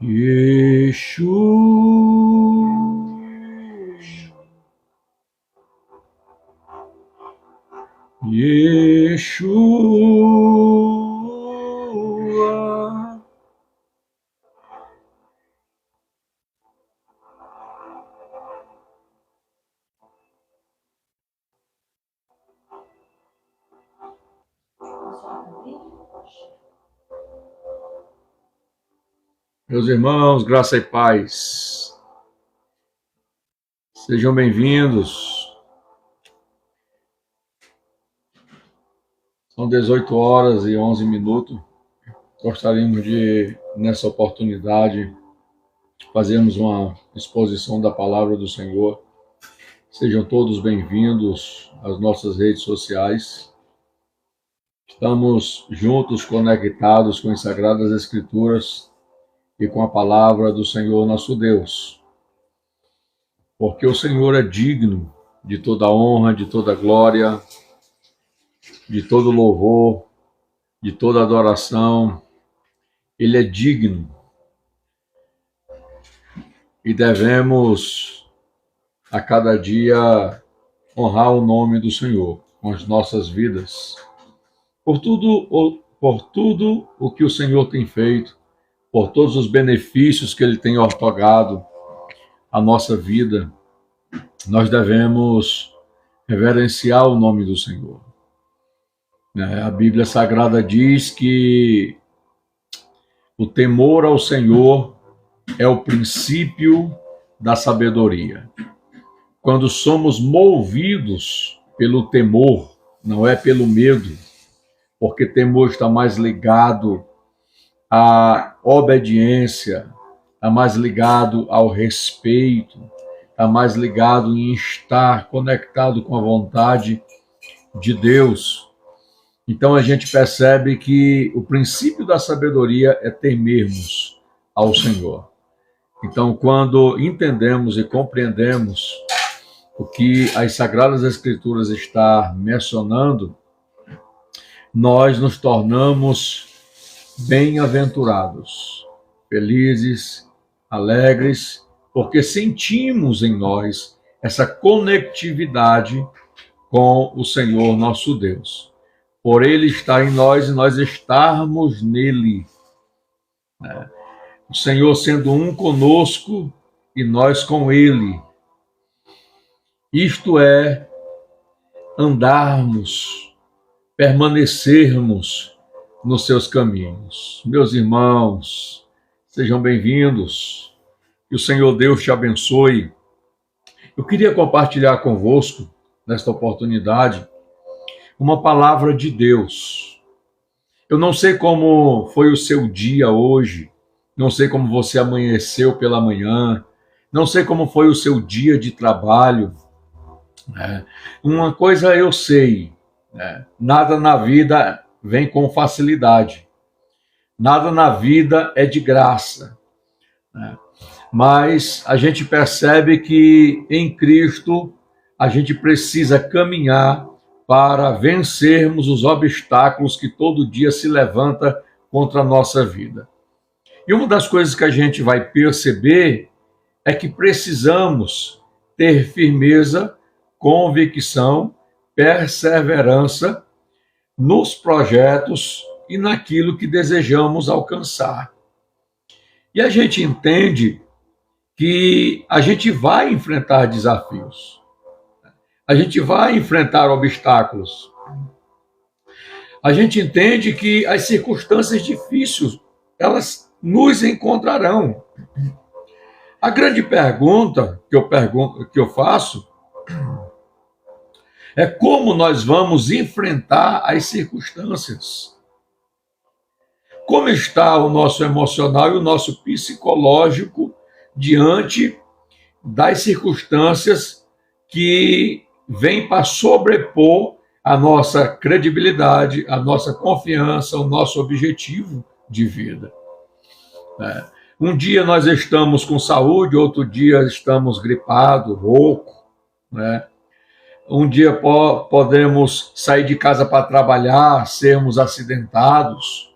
Yeshua, Yeshua, meus irmãos, graça e paz, sejam bem-vindos. São 18h11. Gostaríamos de, nessa oportunidade, fazermos uma exposição da palavra do Senhor. Sejam todos bem-vindos às nossas redes sociais. Estamos juntos, conectados com as Sagradas Escrituras e com a palavra do Senhor nosso Deus. Porque o Senhor é digno de toda honra, de toda glória, de todo louvor, de toda adoração. Ele é digno. E devemos, a cada dia, honrar o nome do Senhor com as nossas vidas. Por tudo o que o Senhor tem feito, por todos os benefícios que Ele tem otorgado à nossa vida, nós devemos reverenciar o nome do Senhor. A Bíblia Sagrada diz que o temor ao Senhor é o princípio da sabedoria. Quando somos movidos pelo temor, não é pelo medo, porque temor está mais ligado à obediência, está mais ligado ao respeito, está mais ligado em estar conectado com a vontade de Deus. Então a gente percebe que o princípio da sabedoria é temermos ao Senhor. Então, quando entendemos e compreendemos o que as Sagradas Escrituras estão mencionando, nós nos tornamos bem-aventurados, felizes, alegres, porque sentimos em nós essa conectividade com o Senhor nosso Deus. Por Ele estar em nós e nós estarmos nele. O Senhor sendo um conosco e nós com Ele. Isto é, andarmos, permanecermos nos seus caminhos. Meus irmãos, sejam bem-vindos. Que o Senhor Deus te abençoe. Eu queria compartilhar convosco, nesta oportunidade, uma palavra de Deus. Eu não sei como foi o seu dia hoje, não sei como você amanheceu pela manhã, não sei como foi o seu dia de trabalho. Uma coisa eu sei, nada na vida vem com facilidade, nada na vida é de graça, mas a gente percebe que em Cristo a gente precisa caminhar para vencermos os obstáculos que todo dia se levanta contra a nossa vida. E uma das coisas que a gente vai perceber é que precisamos ter firmeza, convicção, perseverança nos projetos e naquilo que desejamos alcançar. E a gente entende que a gente vai enfrentar desafios. A gente vai enfrentar obstáculos. A gente entende que as circunstâncias difíceis, elas nos encontrarão. A grande pergunta que eu faço é como nós vamos enfrentar as circunstâncias. Como está o nosso emocional e o nosso psicológico diante das circunstâncias que vem para sobrepor a nossa credibilidade, a nossa confiança, o nosso objetivo de vida. Um dia nós estamos com saúde, outro dia estamos gripados, rouco. Um dia podemos sair de casa para trabalhar, sermos acidentados.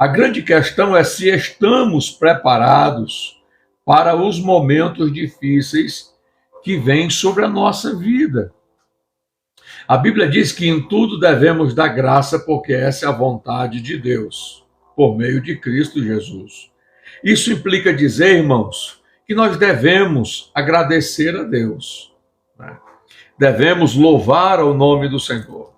A grande questão é se estamos preparados para os momentos difíceis que vêm sobre a nossa vida. A Bíblia diz que em tudo devemos dar graça, porque essa é a vontade de Deus, por meio de Cristo Jesus. Isso implica dizer, irmãos, que nós devemos agradecer a Deus, né? Devemos louvar o nome do Senhor.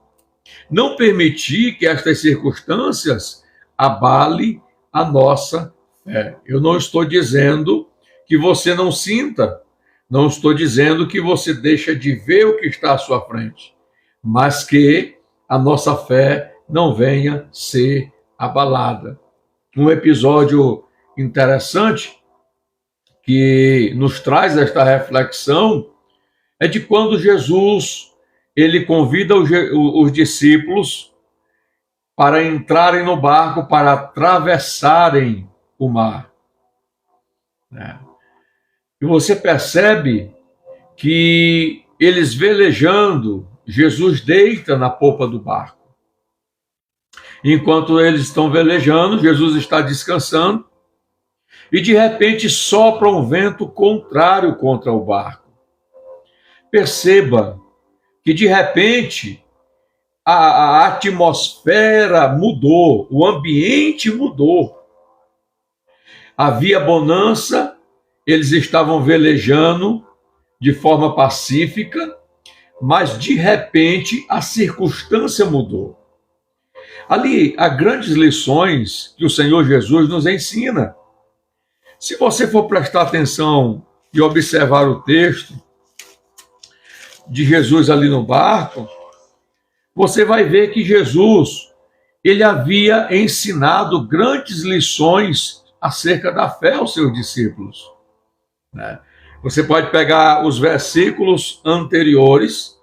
Não permitir que estas circunstâncias abale a nossa fé. Eu não estou dizendo que você não sinta, não estou dizendo que você deixa de ver o que está à sua frente, mas que a nossa fé não venha ser abalada. Um episódio interessante que nos traz esta reflexão é de quando Jesus ele convida os discípulos para entrarem no barco, para atravessarem o mar. E você percebe que eles velejando, Jesus deita na popa do barco. Enquanto eles estão velejando, Jesus está descansando e de repente sopra um vento contrário contra o barco. Perceba que de repente a atmosfera mudou, o ambiente mudou. Havia bonança, eles estavam velejando de forma pacífica, mas de repente a circunstância mudou. Ali há grandes lições que o Senhor Jesus nos ensina. Se você for prestar atenção e observar o texto de Jesus ali no barco, você vai ver que Jesus, ele havia ensinado grandes lições acerca da fé aos seus discípulos. Você pode pegar os versículos anteriores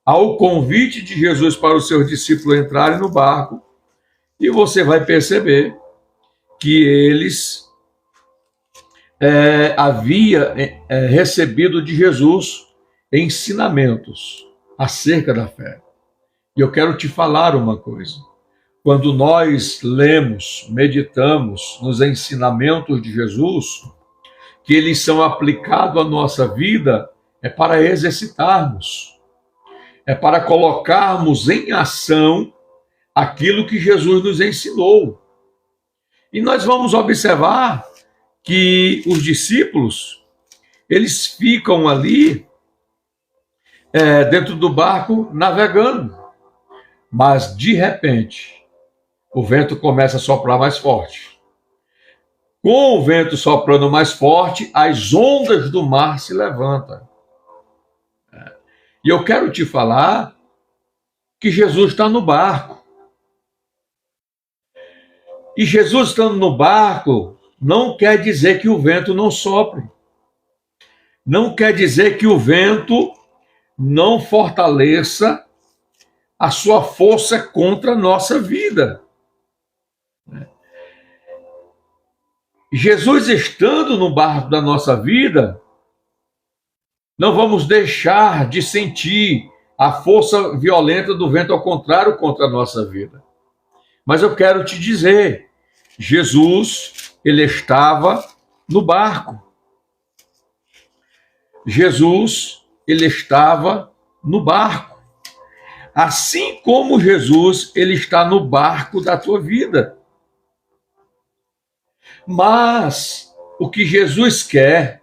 ao convite de Jesus para os seus discípulos entrarem no barco e você vai perceber que eles haviam recebido de Jesus ensinamentos acerca da fé. E eu quero te falar uma coisa. Quando nós lemos, meditamos nos ensinamentos de Jesus, que eles são aplicados à nossa vida, é para exercitarmos, é para colocarmos em ação aquilo que Jesus nos ensinou. E nós vamos observar que os discípulos, eles ficam ali dentro do barco navegando. Mas, de repente, o vento começa a soprar mais forte. Com o vento soprando mais forte, as ondas do mar se levantam. E eu quero te falar que Jesus está no barco. E Jesus estando no barco não quer dizer que o vento não sopre. Não quer dizer que o vento não fortaleça a sua força contra a nossa vida. Jesus estando no barco da nossa vida, não vamos deixar de sentir a força violenta do vento ao contrário contra a nossa vida. Mas eu quero te dizer, Jesus, ele estava no barco. Jesus, ele estava no barco. Assim como Jesus, ele está no barco da tua vida. Mas o que Jesus quer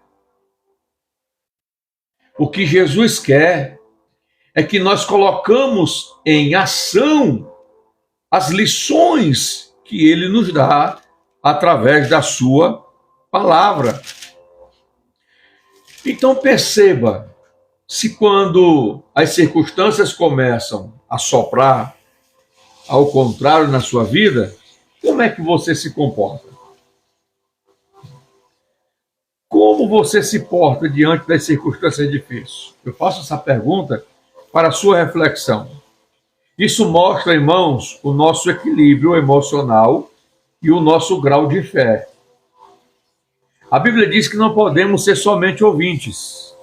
é que nós colocamos em ação as lições que ele nos dá através da sua palavra. Então perceba, se quando as circunstâncias começam a soprar ao contrário na sua vida, como é que você se comporta? Como você se porta diante das circunstâncias difíceis? Eu faço essa pergunta para a sua reflexão. Isso mostra, irmãos, o nosso equilíbrio emocional e o nosso grau de fé. A Bíblia diz que não podemos ser somente ouvintes,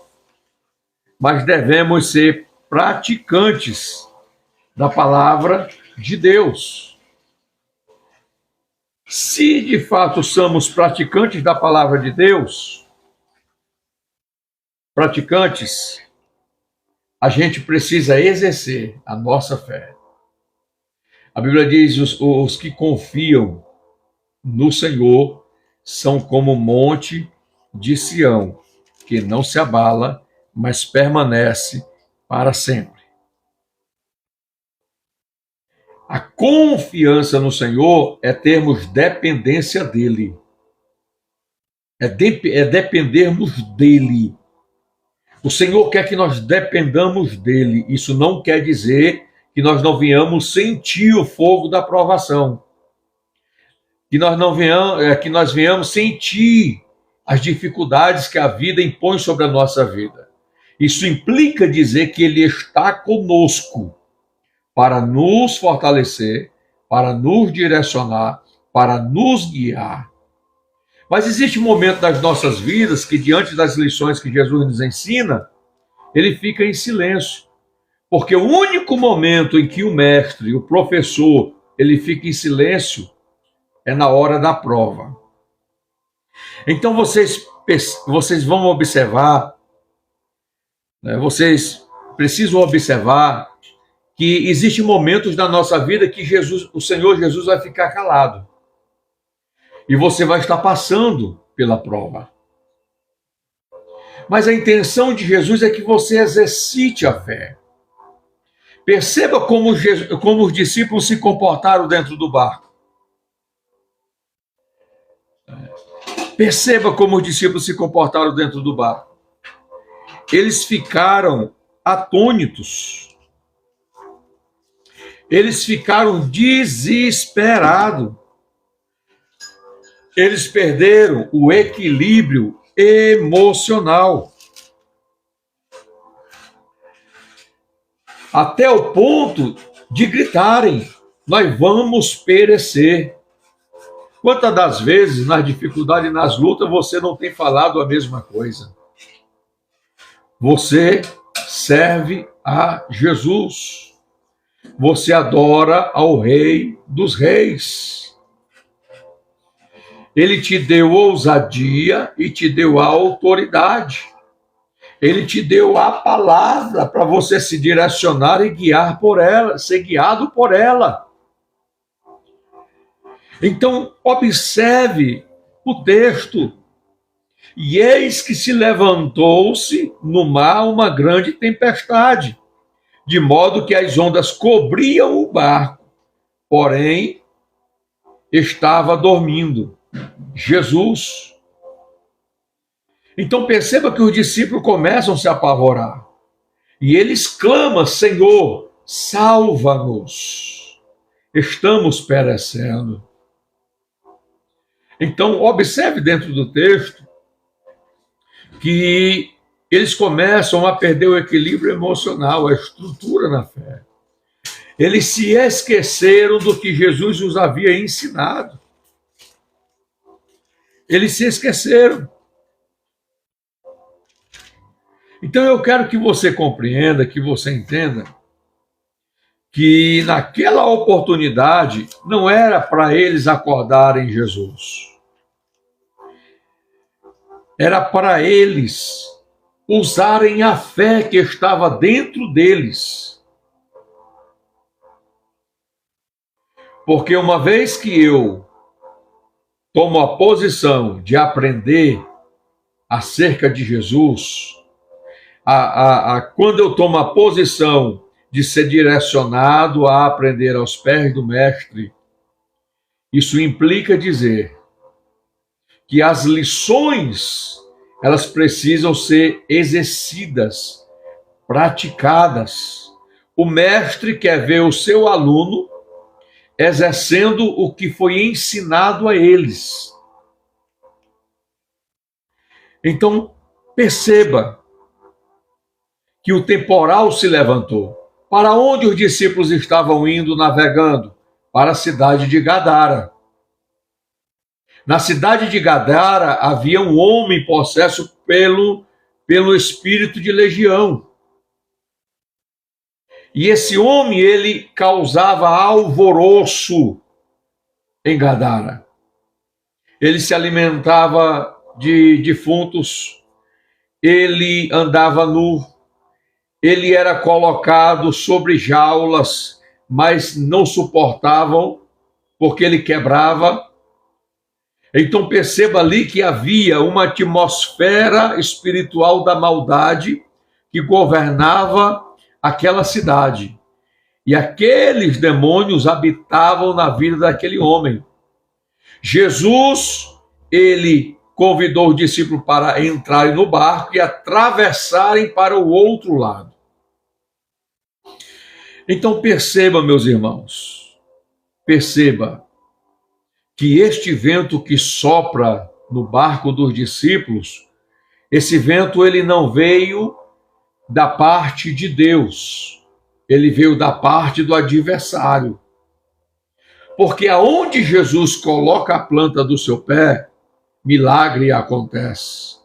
mas devemos ser praticantes da palavra de Deus. Se de fato somos praticantes da palavra de Deus, praticantes, a gente precisa exercer a nossa fé. A Bíblia diz: os que confiam no Senhor são como o monte de Sião, que não se abala, mas permanece para sempre. A confiança no Senhor é termos dependência dele. É dependermos dele. O Senhor quer que nós dependamos dele. Isso não quer dizer que nós não venhamos sentir o fogo da provação. Que nós venhamos sentir as dificuldades que a vida impõe sobre a nossa vida. Isso implica dizer que ele está conosco para nos fortalecer, para nos direcionar, para nos guiar. Mas existe um momento das nossas vidas que, diante das lições que Jesus nos ensina, ele fica em silêncio. Porque o único momento em que o mestre, o professor, ele fica em silêncio é na hora da prova. Então vocês vão observar, né, vocês precisam observar que existem momentos na nossa vida que o Senhor Jesus vai ficar calado. E você vai estar passando pela prova. Mas a intenção de Jesus é que você exercite a fé. Perceba como os discípulos se comportaram dentro do barco. Perceba como os discípulos se comportaram dentro do barco. Eles ficaram atônitos. Eles ficaram desesperados. Eles perderam o equilíbrio emocional. Até o ponto de gritarem: nós vamos perecer. Quantas das vezes, nas dificuldades e nas lutas, você não tem falado a mesma coisa? Você serve a Jesus. Você adora ao Rei dos Reis. Ele te deu ousadia e te deu a autoridade. Ele te deu a palavra para você se direcionar e guiar por ela, ser guiado por ela. Então, observe o texto. E eis que se levantou-se no mar uma grande tempestade, de modo que as ondas cobriam o barco, porém estava dormindo Jesus. Então perceba que os discípulos começam a se apavorar. E eles clamam: Senhor, salva-nos. Estamos perecendo. Então observe dentro do texto que eles começam a perder o equilíbrio emocional, a estrutura na fé. Eles se esqueceram do que Jesus os havia ensinado. Eles se esqueceram. Então eu quero que você compreenda, que você entenda, que naquela oportunidade não era para eles acordarem Jesus. Era para eles usarem a fé que estava dentro deles. Porque uma vez que eu tomo a posição de aprender acerca de Jesus, quando eu tomo a posição de ser direcionado a aprender aos pés do Mestre, isso implica dizer que as lições, elas precisam ser exercidas, praticadas. O Mestre quer ver o seu aluno exercendo o que foi ensinado a eles. Então, perceba que o temporal se levantou. Para onde os discípulos estavam indo navegando? Para a cidade de Gadara. Na cidade de Gadara havia um homem possesso pelo espírito de legião. E esse homem, ele causava alvoroço em Gadara. ele se alimentava de defuntos, ele andava nu, ele era colocado sobre jaulas, mas não suportavam, porque ele quebrava. Então perceba ali que havia uma atmosfera espiritual da maldade que governava aquela cidade. E aqueles demônios habitavam na vida daquele homem. Jesus, ele convidou os discípulos para entrarem no barco e atravessarem para o outro lado. Então perceba, meus irmãos, perceba que este vento que sopra no barco dos discípulos, esse vento ele não veio da parte de Deus, ele veio da parte do adversário. Porque aonde Jesus coloca a planta do seu pé, milagre acontece,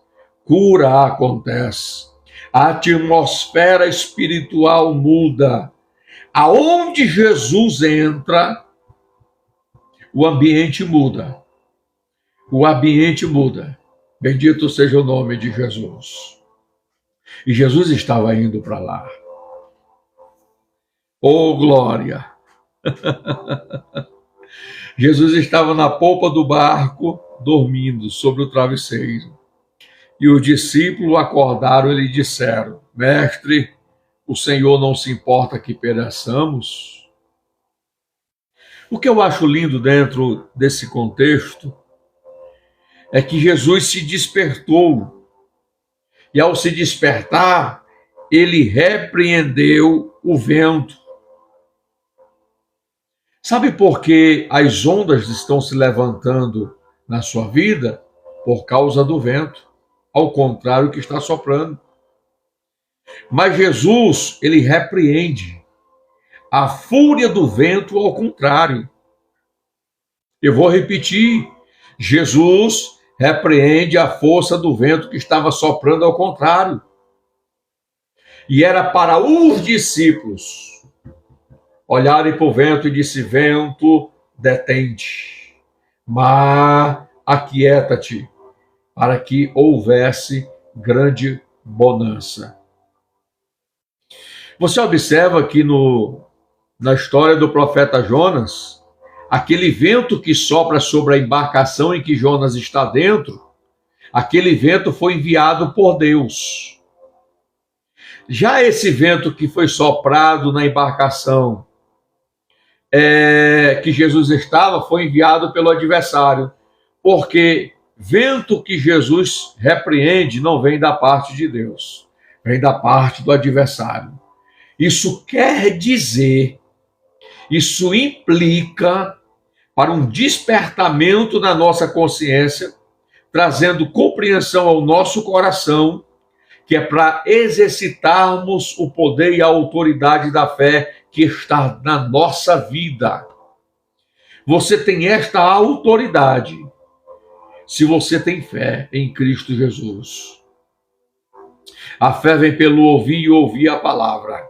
cura acontece, a atmosfera espiritual muda. Aonde Jesus entra, o ambiente muda. O ambiente muda. Bendito seja o nome de Jesus. E Jesus estava indo para lá. Oh, glória! Jesus estava na polpa do barco, dormindo sobre o travesseiro. E os discípulos acordaram e lhe disseram: Mestre, o Senhor não se importa que pereçamos? O que eu acho lindo dentro desse contexto é que Jesus se despertou. E ao se despertar, ele repreendeu o vento. Sabe por que as ondas estão se levantando na sua vida? Por causa do vento, ao contrário que está soprando. Mas Jesus, ele repreende a fúria do vento ao contrário. Eu vou repetir, Jesus repreende a força do vento que estava soprando ao contrário. E era para os discípulos olharem para o vento e disse: vento, detente, mar, aquieta-te, para que houvesse grande bonança. Você observa que na história do profeta Jonas, aquele vento que sopra sobre a embarcação em que Jonas está dentro, aquele vento foi enviado por Deus. Já esse vento que foi soprado na embarcação que Jesus estava, foi enviado pelo adversário, porque vento que Jesus repreende não vem da parte de Deus, vem da parte do adversário. Isso quer dizer, isso implica para um despertamento na nossa consciência, trazendo compreensão ao nosso coração, que é para exercitarmos o poder e a autoridade da fé que está na nossa vida. Você tem esta autoridade se você tem fé em Cristo Jesus. A fé vem pelo ouvir e ouvir a palavra.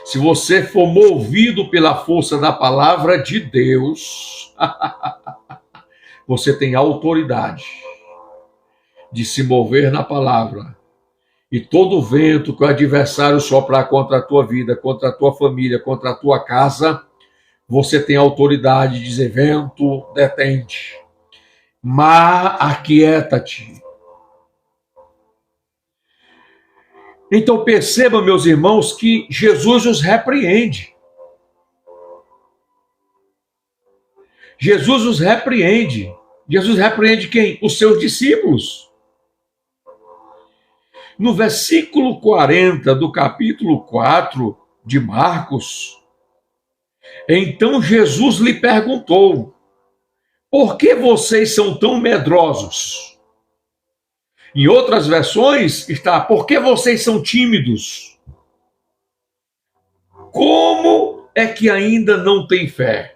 Se você for movido pela força da palavra de Deus, você tem autoridade de se mover na palavra. E todo vento que o adversário soprar contra a tua vida, contra a tua família, contra a tua casa, você tem autoridade de dizer: vento, detente. Mar, aquieta-te. Então perceba, meus irmãos, que Jesus os repreende. Jesus os repreende. Jesus repreende quem? Os seus discípulos. No versículo 40 do capítulo 4 de Marcos, então Jesus lhe perguntou: por que vocês são tão medrosos? Em outras versões está: por que vocês são tímidos? Como é que ainda não têm fé?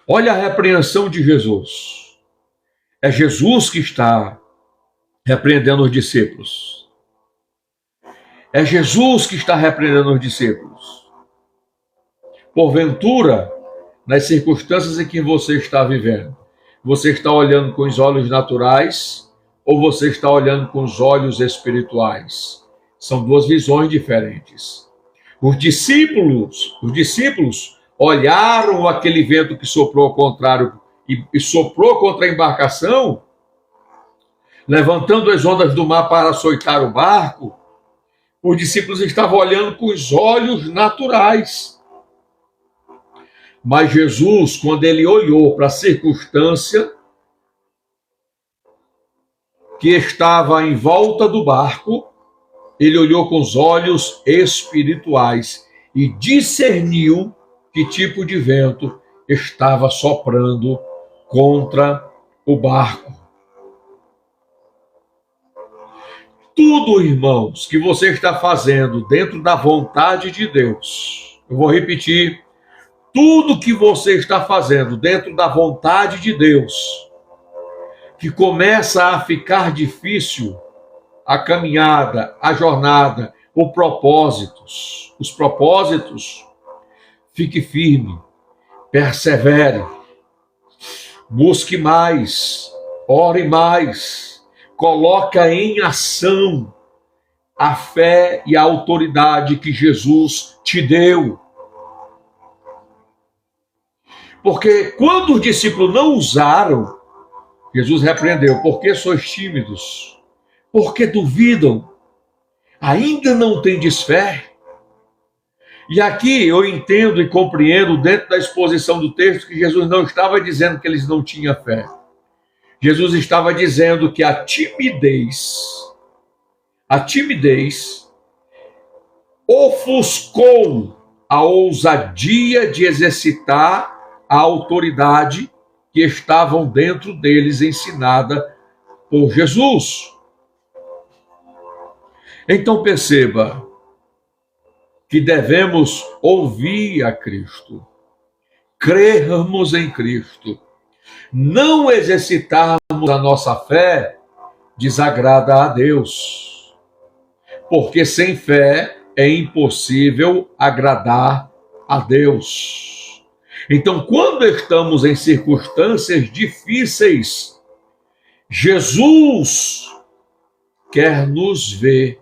Olha a repreensão de Jesus. É Jesus que está repreendendo os discípulos. É Jesus que está repreendendo os discípulos. Porventura, nas circunstâncias em que você está vivendo? Você está olhando com os olhos naturais ou você está olhando com os olhos espirituais? São duas visões diferentes. Os discípulos olharam aquele vento que soprou ao contrário e soprou contra a embarcação, levantando as ondas do mar para açoitar o barco. Os discípulos estavam olhando com os olhos naturais. Mas Jesus, quando ele olhou para a circunstância que estava em volta do barco, ele olhou com os olhos espirituais e discerniu que tipo de vento estava soprando contra o barco. Tudo, irmãos, que você está fazendo dentro da vontade de Deus, eu vou repetir, tudo que você está fazendo dentro da vontade de Deus, que começa a ficar difícil, a caminhada, a jornada, os propósitos, fique firme, persevere, busque mais, ore mais, coloca em ação a fé e a autoridade que Jesus te deu. Porque quando os discípulos não usaram, Jesus repreendeu: por que sois tímidos? Por que duvidam? Ainda não tendes fé? E aqui eu entendo e compreendo, dentro da exposição do texto, que Jesus não estava dizendo que eles não tinham fé. Jesus estava dizendo que a timidez ofuscou a ousadia de exercitar a autoridade que estavam dentro deles, ensinada por Jesus. Então perceba que devemos ouvir a Cristo, crermos em Cristo. Não exercitarmos a nossa fé desagrada a Deus, porque sem fé é impossível agradar a Deus. Então, quando estamos em circunstâncias difíceis, Jesus quer nos ver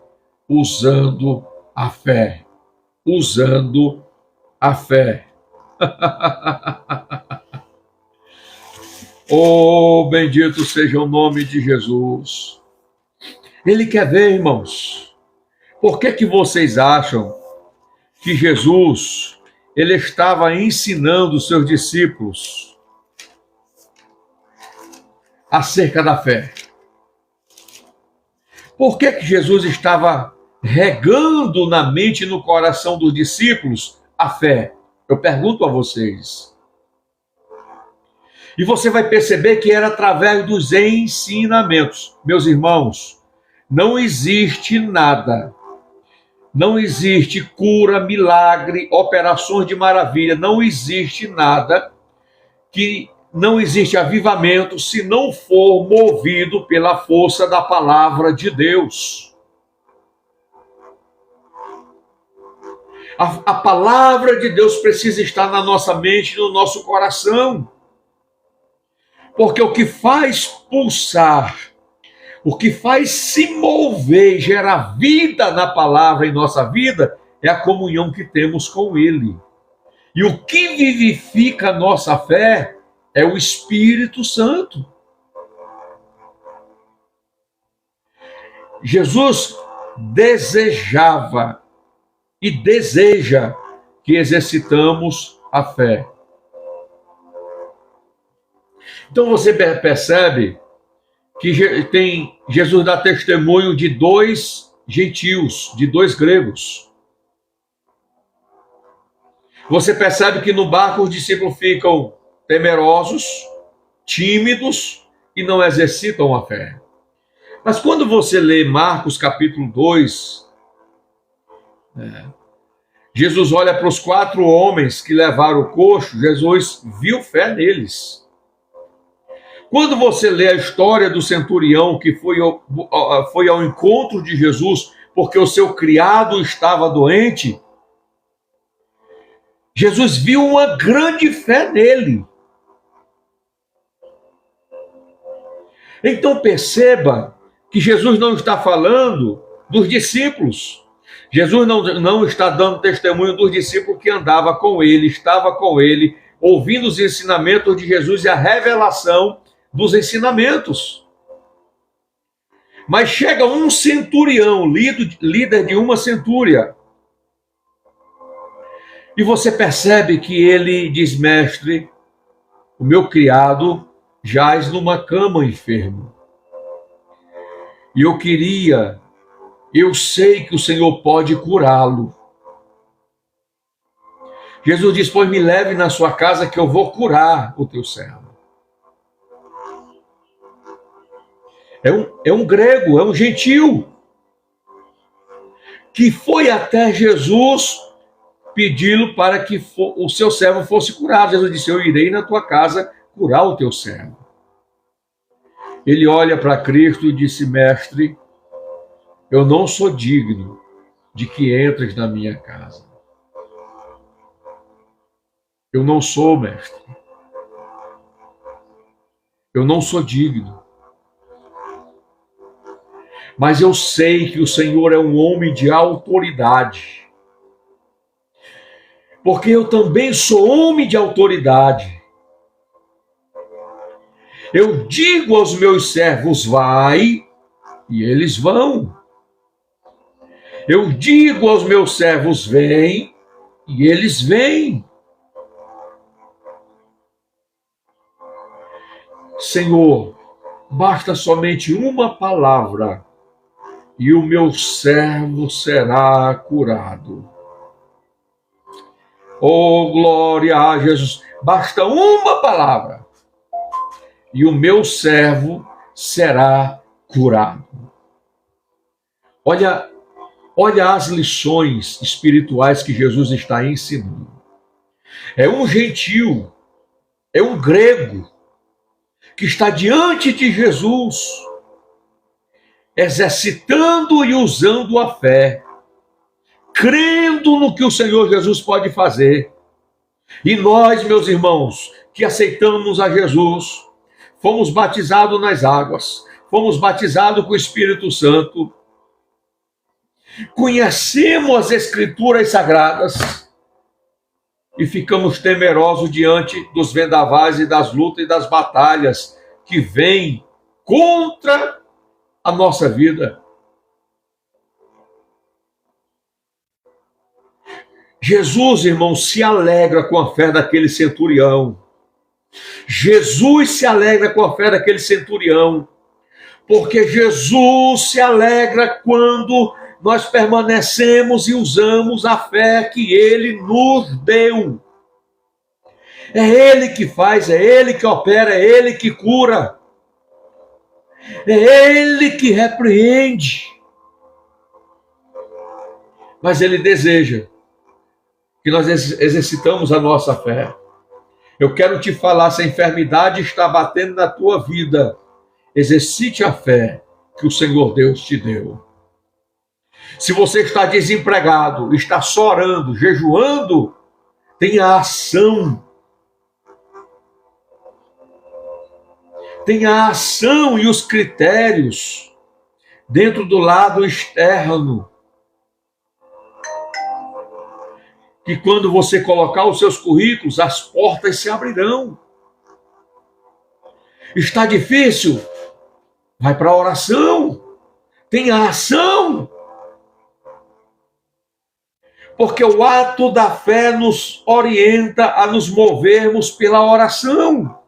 usando a fé. Usando a fé. Oh, bendito seja o nome de Jesus. Ele quer ver, irmãos. Por que vocês acham que Jesus, ele estava ensinando os seus discípulos acerca da fé? Por que Jesus estava regando na mente e no coração dos discípulos a fé? Eu pergunto a vocês. E você vai perceber que era através dos ensinamentos. Meus irmãos, não existe nada, não existe cura, milagre, operações de maravilha, não existe nada, que não existe avivamento se não for movido pela força da palavra de Deus. A palavra de Deus precisa estar na nossa mente e no nosso coração. Porque o que faz pulsar, o que faz se mover e gerar vida na palavra em nossa vida, é a comunhão que temos com Ele. E o que vivifica a nossa fé é o Espírito Santo. Jesus desejava e deseja que exercitamos a fé. Então você percebe que Jesus dá testemunho de 2 gentios, de 2 gregos. Você percebe que no barco os discípulos ficam temerosos, tímidos e não exercitam a fé. Mas quando você lê Marcos capítulo 2, Jesus olha para os 4 homens que levaram o coxo, Jesus viu fé neles. Quando você lê a história do centurião que foi ao encontro de Jesus porque o seu criado estava doente, Jesus viu uma grande fé nele. Então perceba que Jesus não está falando dos discípulos. Jesus não está dando testemunho dos discípulos que andava com ele, estava com ele, ouvindo os ensinamentos de Jesus e a revelação dos ensinamentos. Mas chega um centurião, líder de uma centúria, e você percebe que ele diz: mestre, o meu criado jaz numa cama enfermo. E eu sei que o Senhor pode curá-lo. Jesus diz: pois me leve na sua casa que eu vou curar o teu servo. É um grego, é um gentil, que foi até Jesus pedi-lo para que o seu servo fosse curado. Jesus disse: eu irei na tua casa curar o teu servo. Ele olha para Cristo e disse: mestre, eu não sou digno de que entres na minha casa. Eu não sou, mestre. Eu não sou digno. Mas eu sei que o Senhor é um homem de autoridade. Porque eu também sou homem de autoridade. Eu digo aos meus servos: vai, e eles vão. Eu digo aos meus servos: vem, e eles vêm. Senhor, basta somente uma palavra, e o meu servo será curado. Oh, glória a Jesus! Basta uma palavra e o meu servo será curado. Olha as lições espirituais que Jesus está ensinando. É um gentil, é um grego que está diante de Jesus, exercitando e usando a fé, crendo no que o Senhor Jesus pode fazer. E nós, meus irmãos, que aceitamos a Jesus, fomos batizados nas águas, fomos batizados com o Espírito Santo, conhecemos as Escrituras Sagradas e ficamos temerosos diante dos vendavais e das lutas e das batalhas que vêm contra a nossa vida. Jesus, irmão, se alegra com a fé daquele centurião. Jesus se alegra com a fé daquele centurião, porque Jesus se alegra quando nós permanecemos e usamos a fé que Ele nos deu. É Ele que faz, é Ele que opera, é Ele que cura, é Ele que repreende. Mas Ele deseja que nós exercitamos a nossa fé. Eu quero te falar, se a enfermidade está batendo na tua vida, exercite a fé que o Senhor Deus te deu. Se você está desempregado, está só orando, jejuando, tenha ação. Tenha a ação e os critérios dentro do lado externo. Que quando você colocar os seus currículos, as portas se abrirão. Está difícil? Vai para a oração. Tenha ação. Porque o ato da fé nos orienta a nos movermos pela oração.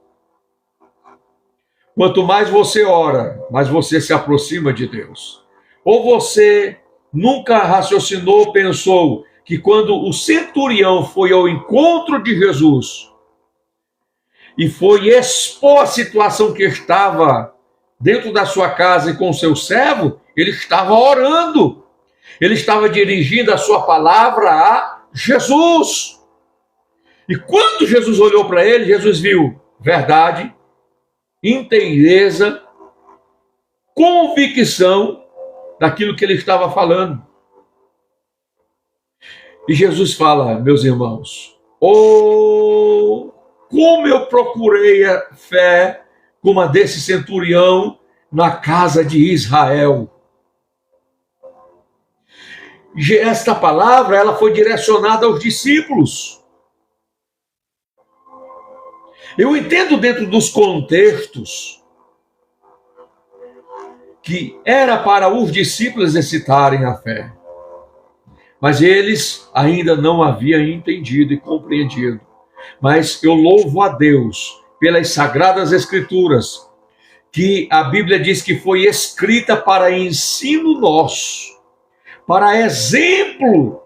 Quanto mais você ora, mais você se aproxima de Deus. Ou você nunca raciocinou, pensou que quando o centurião foi ao encontro de Jesus e foi expor a situação que estava dentro da sua casa e com o seu servo, ele estava orando. Ele estava dirigindo a sua palavra a Jesus. E quando Jesus olhou para ele, Jesus viu verdade, inteireza, convicção daquilo que ele estava falando. E Jesus fala: meus irmãos, Oh, como eu procurei a fé como a desse centurião na casa de Israel. Esta palavra ela foi direcionada aos discípulos. Eu entendo dentro dos contextos que era para os discípulos exercitarem a fé, mas eles ainda não haviam entendido e compreendido. Mas eu louvo a Deus pelas Sagradas Escrituras, que a Bíblia diz que foi escrita para ensino nosso, para exemplo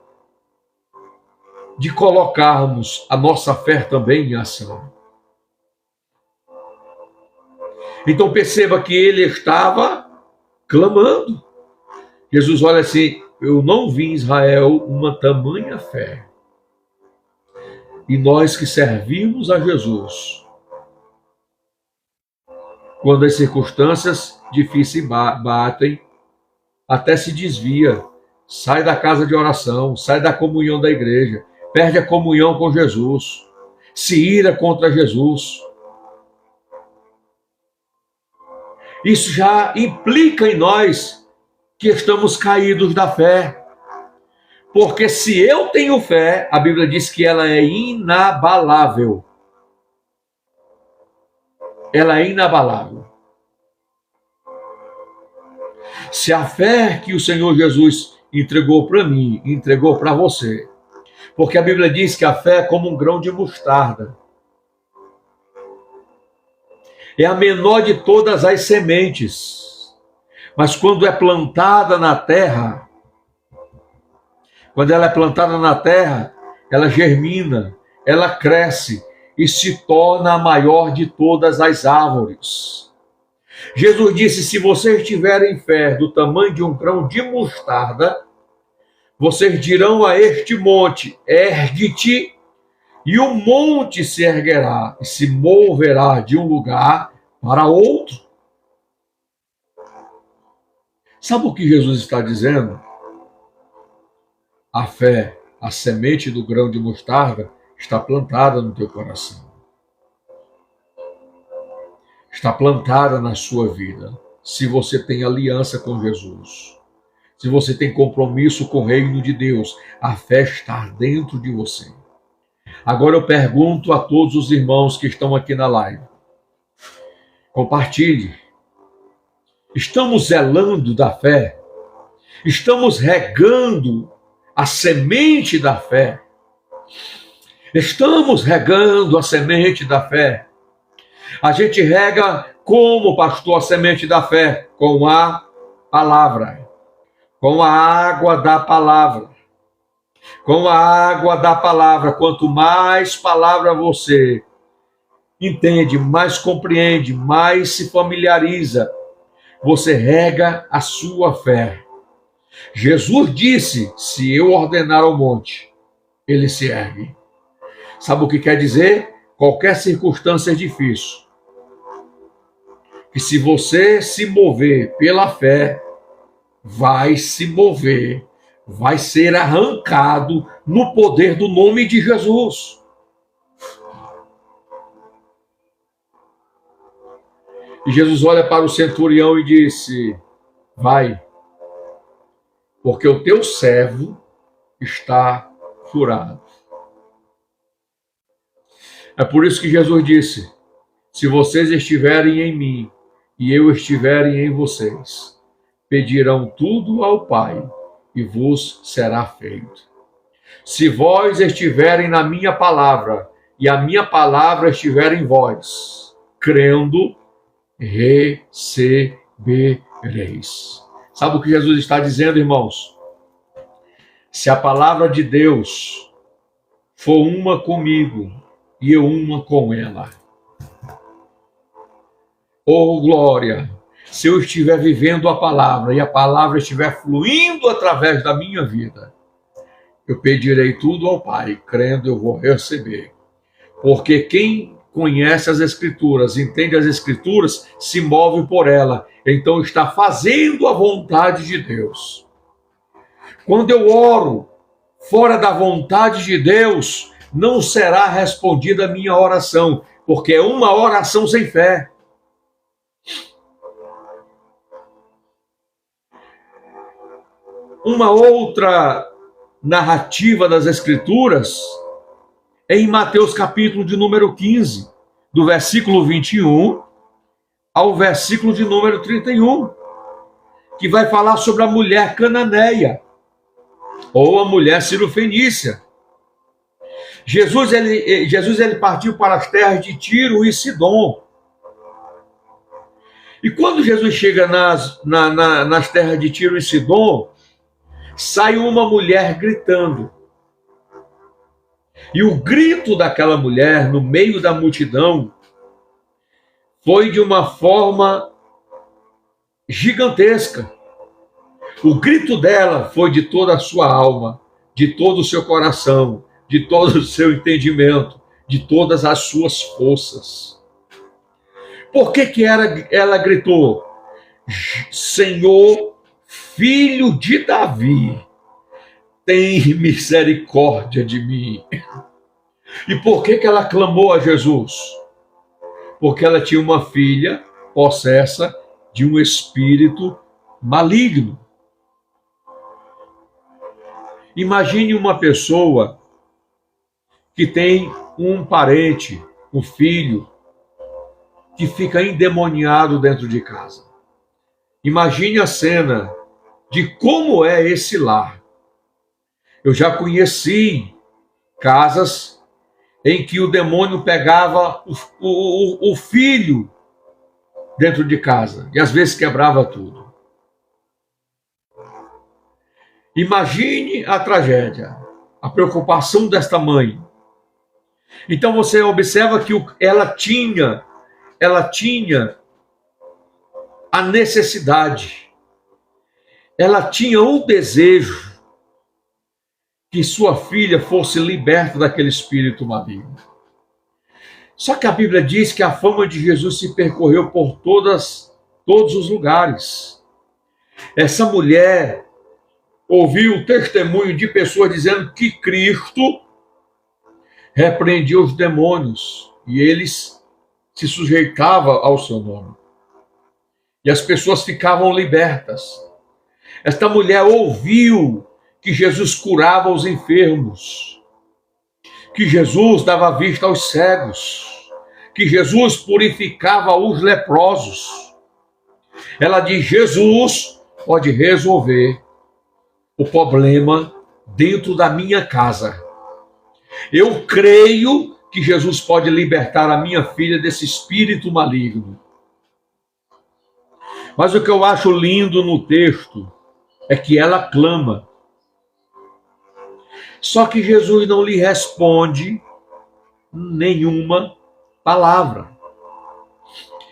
de colocarmos a nossa fé também em ação. Então perceba que ele estava clamando. Jesus olha assim, eu não vi em Israel uma tamanha fé. E nós que servimos a Jesus, quando as circunstâncias difíceis batem, até se desvia, sai da casa de oração, sai da comunhão da igreja, perde a comunhão com Jesus, se ira contra Jesus. Isso já implica em nós que estamos caídos da fé. Porque se eu tenho fé, a Bíblia diz que ela é inabalável. Ela é inabalável. Se a fé que o Senhor Jesus entregou para mim, entregou para você, porque a Bíblia diz que a fé é como um grão de mostarda. É a menor de todas as sementes. Mas quando é plantada na terra, quando ela é plantada na terra, ela germina, ela cresce e se torna a maior de todas as árvores. Jesus disse, se vocês tiverem fé do tamanho de um grão de mostarda, vocês dirão a este monte, ergue-te, e o monte se erguerá e se moverá de um lugar para outro. Sabe o que Jesus está dizendo? A fé, a semente do grão de mostarda, está plantada no teu coração. Está plantada na sua vida. Se você tem aliança com Jesus, se você tem compromisso com o reino de Deus, a fé está dentro de você. Agora eu pergunto a todos os irmãos que estão aqui na live. Compartilhe. Estamos zelando da fé? Estamos regando a semente da fé? Estamos regando a semente da fé? A gente rega como, pastor, a semente da fé? Com a palavra. Com a água da palavra. Com a água da palavra. Quanto mais palavra você entende, mais compreende, mais se familiariza, você rega a sua fé. Jesus disse, se eu ordenar ao monte, ele se ergue. Sabe o que quer dizer? Qualquer circunstância difícil. Que se você se mover pela fé, vai se mover, vai ser arrancado no poder do nome de Jesus. E Jesus olha para o centurião e disse, vai, porque o teu servo está curado. É por isso que Jesus disse, se vocês estiverem em mim e eu estiverem em vocês, pedirão tudo ao Pai e vos será feito. Se vós estiverem na minha palavra e a minha palavra estiver em vós, crendo, recebereis. Sabe o que Jesus está dizendo, irmãos? Se a palavra de Deus for uma comigo e eu uma com ela, oh glória, se eu estiver vivendo a palavra e a palavra estiver fluindo através da minha vida, eu pedirei tudo ao Pai, crendo eu vou receber. Porque quem conhece as Escrituras, entende as Escrituras, se move por ela. Então está fazendo a vontade de Deus. Quando eu oro fora da vontade de Deus, não será respondida a minha oração, porque é uma oração sem fé. Uma outra narrativa das Escrituras é em Mateus capítulo de número 15, do versículo 21 ao versículo de número 31, que vai falar sobre a mulher cananeia, ou a mulher cirofenícia. Jesus ele partiu para as terras de Tiro e Sidom. E quando Jesus chega nas terras de Tiro e Sidom, sai uma mulher gritando. E o grito daquela mulher no meio da multidão foi de uma forma gigantesca. O grito dela foi de toda a sua alma, de todo o seu coração, de todo o seu entendimento, de todas as suas forças. Por que ela gritou? Senhor, filho de Davi, tem misericórdia de mim. E por que ela clamou a Jesus? Porque ela tinha uma filha possessa de um espírito maligno. Imagine uma pessoa que tem um parente, um filho, que fica endemoniado dentro de casa. Imagine a cena de como é esse lar. Eu já conheci casas em que o demônio pegava o filho dentro de casa e às vezes quebrava tudo. Imagine a tragédia, a preocupação desta mãe. Então você observa que ela tinha a necessidade, ela tinha o desejo que sua filha fosse liberta daquele espírito maligno. Só que a Bíblia diz que a fama de Jesus se percorreu por todos os lugares. Essa mulher ouviu o testemunho de pessoas dizendo que Cristo repreendia os demônios e eles se sujeitavam ao seu nome. E as pessoas ficavam libertas. Esta mulher ouviu que Jesus curava os enfermos, que Jesus dava vista aos cegos, que Jesus purificava os leprosos. Ela diz: Jesus pode resolver o problema dentro da minha casa. Eu creio que Jesus pode libertar a minha filha desse espírito maligno. Mas o que eu acho lindo no texto é que ela clama. Só que Jesus não lhe responde nenhuma palavra.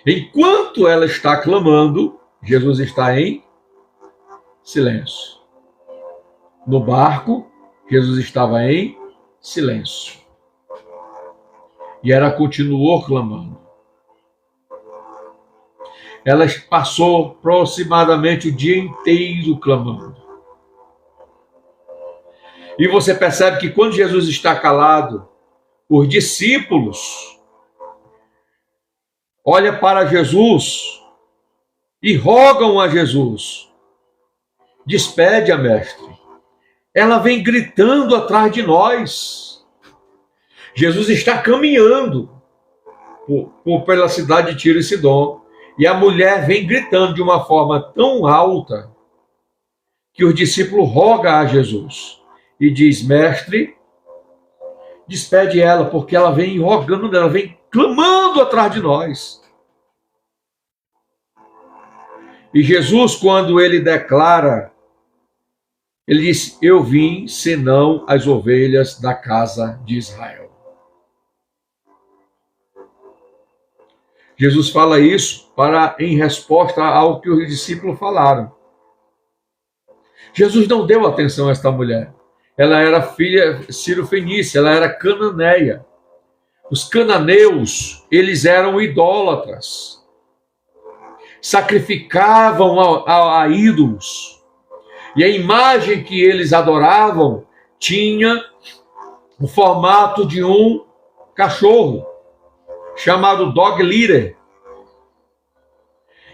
Enquanto ela está clamando, Jesus está em silêncio. No barco, Jesus estava em silêncio. E ela continuou clamando. Ela passou aproximadamente o dia inteiro clamando. E você percebe que quando Jesus está calado, os discípulos olham para Jesus e rogam a Jesus: despede a mestre. Ela vem gritando atrás de nós. Jesus está caminhando pela cidade de Tiro e Sidom. E a mulher vem gritando de uma forma tão alta que os discípulos rogam a Jesus e diz: mestre, despede ela, porque ela vem rogando, ela vem clamando atrás de nós. E Jesus, quando ele declara, ele diz: eu vim senão as ovelhas da casa de Israel. Jesus fala isso em resposta ao que os discípulos falaram. Jesus não deu atenção a esta mulher. Ela era filha cirofenícia, ela era cananeia. Os cananeus, eles eram idólatras. Sacrificavam a ídolos. E a imagem que eles adoravam tinha no formato de um cachorro, chamado dog litter.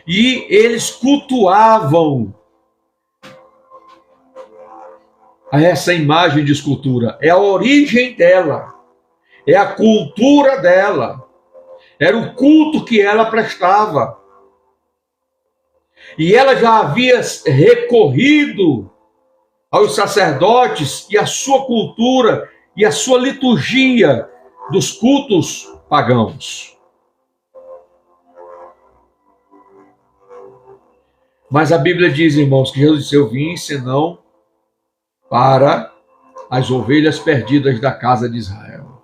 E eles cultuavam essa imagem de escultura. É a origem dela, é a cultura dela, era o culto que ela prestava. E ela já havia recorrido aos sacerdotes e a sua cultura e a sua liturgia dos cultos pagãos. Mas a Bíblia diz, irmãos, que Jesus disse: eu vim senão para as ovelhas perdidas da casa de Israel.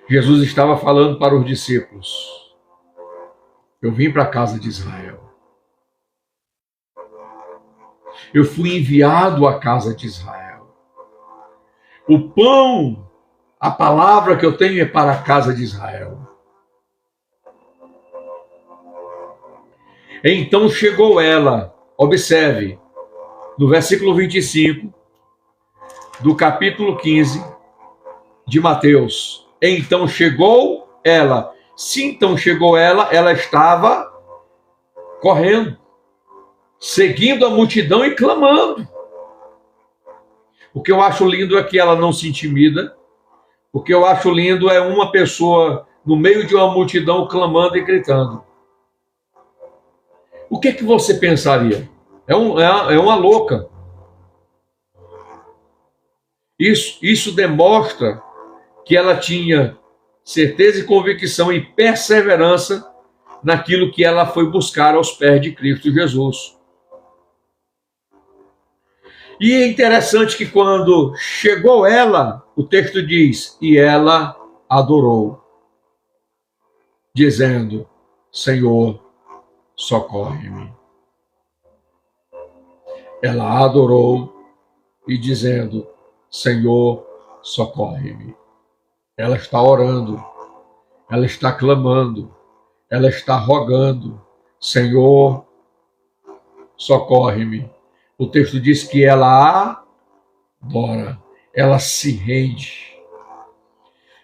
Jesus estava falando para os discípulos: eu vim para a casa de Israel. Eu fui enviado à casa de Israel. O pão, a palavra que eu tenho é para a casa de Israel. Então chegou ela, observe, no versículo 25 do capítulo 15 de Mateus. Então chegou ela. Se então chegou ela, ela estava correndo, seguindo a multidão e clamando. O que eu acho lindo é que ela não se intimida. O que eu acho lindo é uma pessoa no meio de uma multidão clamando e gritando. O que você pensaria? É uma louca. Isso demonstra que ela tinha certeza e convicção e perseverança naquilo que ela foi buscar aos pés de Cristo Jesus. E é interessante que quando chegou ela, o texto diz, e ela adorou, dizendo: Senhor, socorre-me. Ela adorou e dizendo: Senhor, socorre-me. Ela está orando, ela está clamando, ela está rogando: Senhor, socorre-me. O texto diz que ela adora, ela se rende.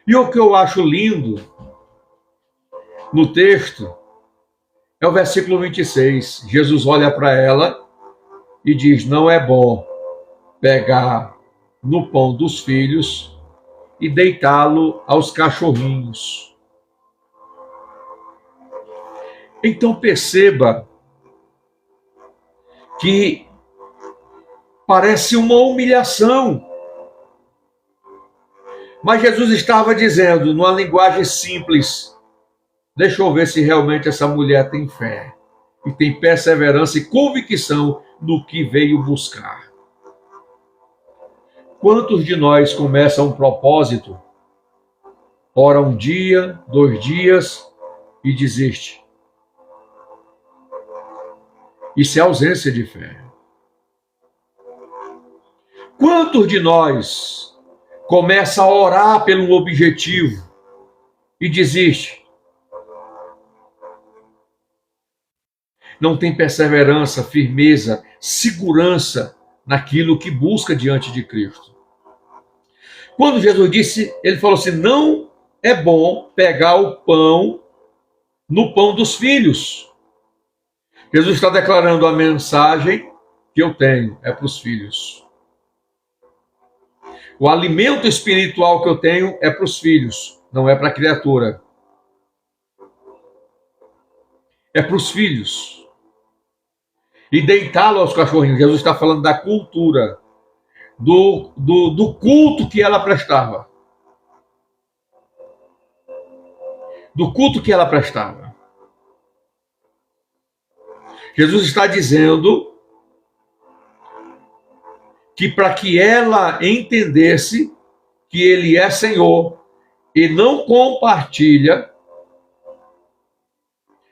E o que eu acho lindo no texto é o versículo 26. Jesus olha para ela e diz: não é bom pegar no pão dos filhos e deitá-lo aos cachorrinhos. Então perceba que parece uma humilhação. Mas Jesus estava dizendo, numa linguagem simples: deixa eu ver se realmente essa mulher tem fé e tem perseverança e convicção no que veio buscar. Quantos de nós começam um propósito, ora um dia, 2 dias e desiste? Isso é ausência de fé. Quantos de nós começa a orar pelo objetivo e desiste? Não tem perseverança, firmeza, segurança naquilo que busca diante de Cristo. Quando Jesus disse, ele falou assim: não é bom pegar o pão no pão dos filhos. Jesus está declarando: a mensagem que eu tenho é para os filhos. O alimento espiritual que eu tenho é para os filhos, não é para a criatura. É para os filhos. E deitá-lo aos cachorrinhos. Jesus está falando da cultura, do culto que ela prestava. Do culto que ela prestava. Jesus está dizendo que para que ela entendesse que ele é Senhor e não compartilha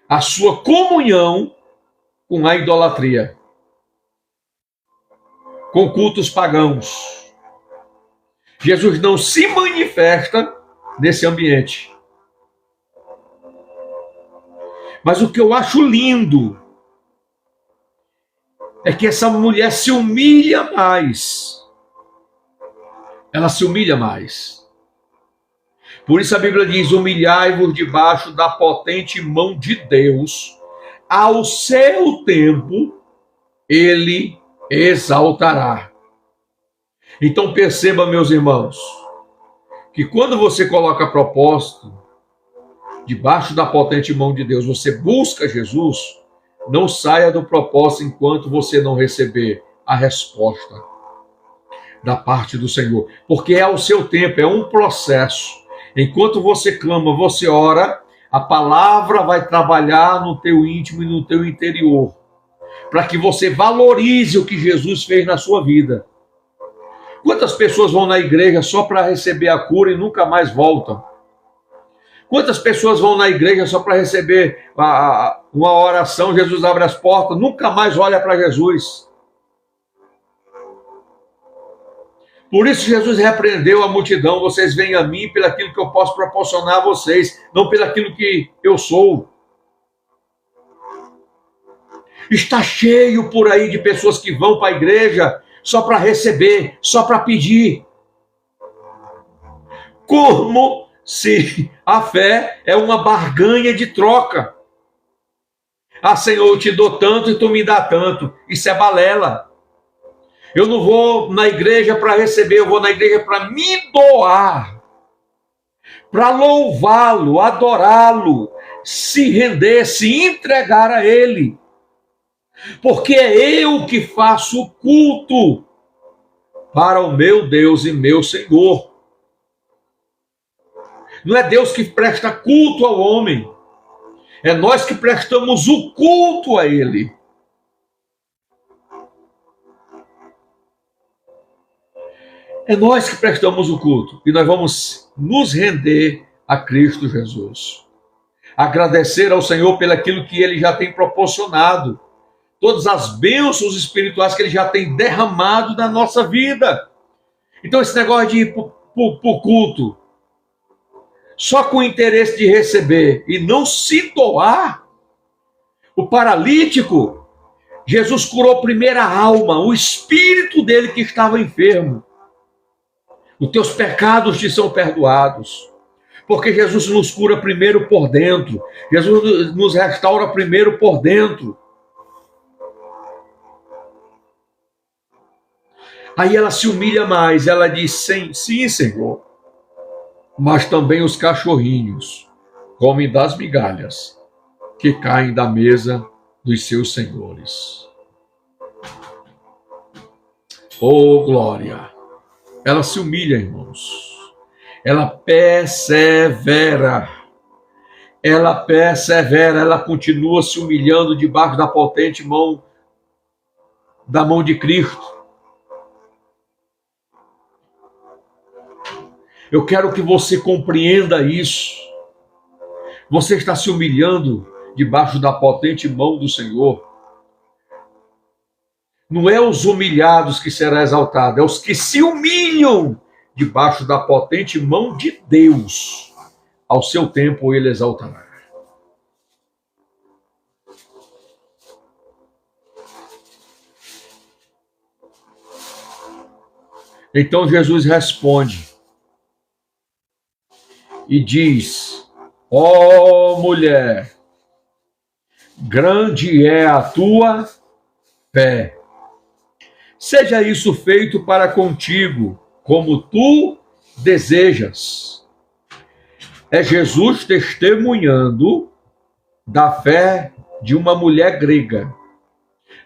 a sua comunhão com a idolatria, com cultos pagãos. Jesus não se manifesta nesse ambiente. Mas o que eu acho lindo é que essa mulher se humilha mais ela se humilha mais. Por isso a Bíblia diz: humilhai-vos debaixo da potente mão de Deus, ao seu tempo ele exaltará. Então perceba, meus irmãos, que quando você coloca propósito debaixo da potente mão de Deus, você busca Jesus, não saia do propósito enquanto você não receber a resposta da parte do Senhor, porque é o seu tempo, é um processo. Enquanto você clama, você ora, a palavra vai trabalhar no teu íntimo e no teu interior, para que você valorize o que Jesus fez na sua vida. Quantas pessoas vão na igreja só para receber a cura e nunca mais voltam? Quantas pessoas vão na igreja só para receber uma oração, Jesus abre as portas, nunca mais olha para Jesus? Por isso Jesus repreendeu a multidão: vocês vêm a mim pelaquilo que eu posso proporcionar a vocês, não pelaquilo que eu sou. Está cheio por aí de pessoas que vão para a igreja só para receber, só para pedir. Como se a fé é uma barganha de troca. Ah, Senhor, eu te dou tanto e tu me dá tanto. Isso é balela. Eu não vou na igreja para receber, eu vou na igreja para me doar, para louvá-lo, adorá-lo, se render, se entregar a Ele. Porque é eu que faço o culto para o meu Deus e meu Senhor. Não é Deus que presta culto ao homem, é nós que prestamos o culto a Ele. É nós que prestamos o culto e nós vamos nos render a Cristo Jesus. Agradecer ao Senhor pelo aquilo que Ele já tem proporcionado, todas as bênçãos espirituais que Ele já tem derramado na nossa vida. Então esse negócio de ir para o culto só com o interesse de receber e não se doar, o paralítico, Jesus curou primeiro a alma, o espírito dele que estava enfermo. Os teus pecados te são perdoados. Porque Jesus nos cura primeiro por dentro. Jesus nos restaura primeiro por dentro. Aí ela se humilha mais. Ela diz: sim, Senhor. Mas também os cachorrinhos comem das migalhas que caem da mesa dos seus senhores. Oh, glória! Ela se humilha, irmãos. Ela persevera. Ela continua se humilhando debaixo da potente mão de Cristo. Eu quero que você compreenda isso. Você está se humilhando debaixo da potente mão do Senhor. Não é os humilhados que será exaltado, é os que se humilham debaixo da potente mão de Deus. Ao seu tempo ele exaltará. Então Jesus responde e diz: ó mulher, grande é a tua fé. Seja isso feito para contigo, como tu desejas. É Jesus testemunhando da fé de uma mulher grega.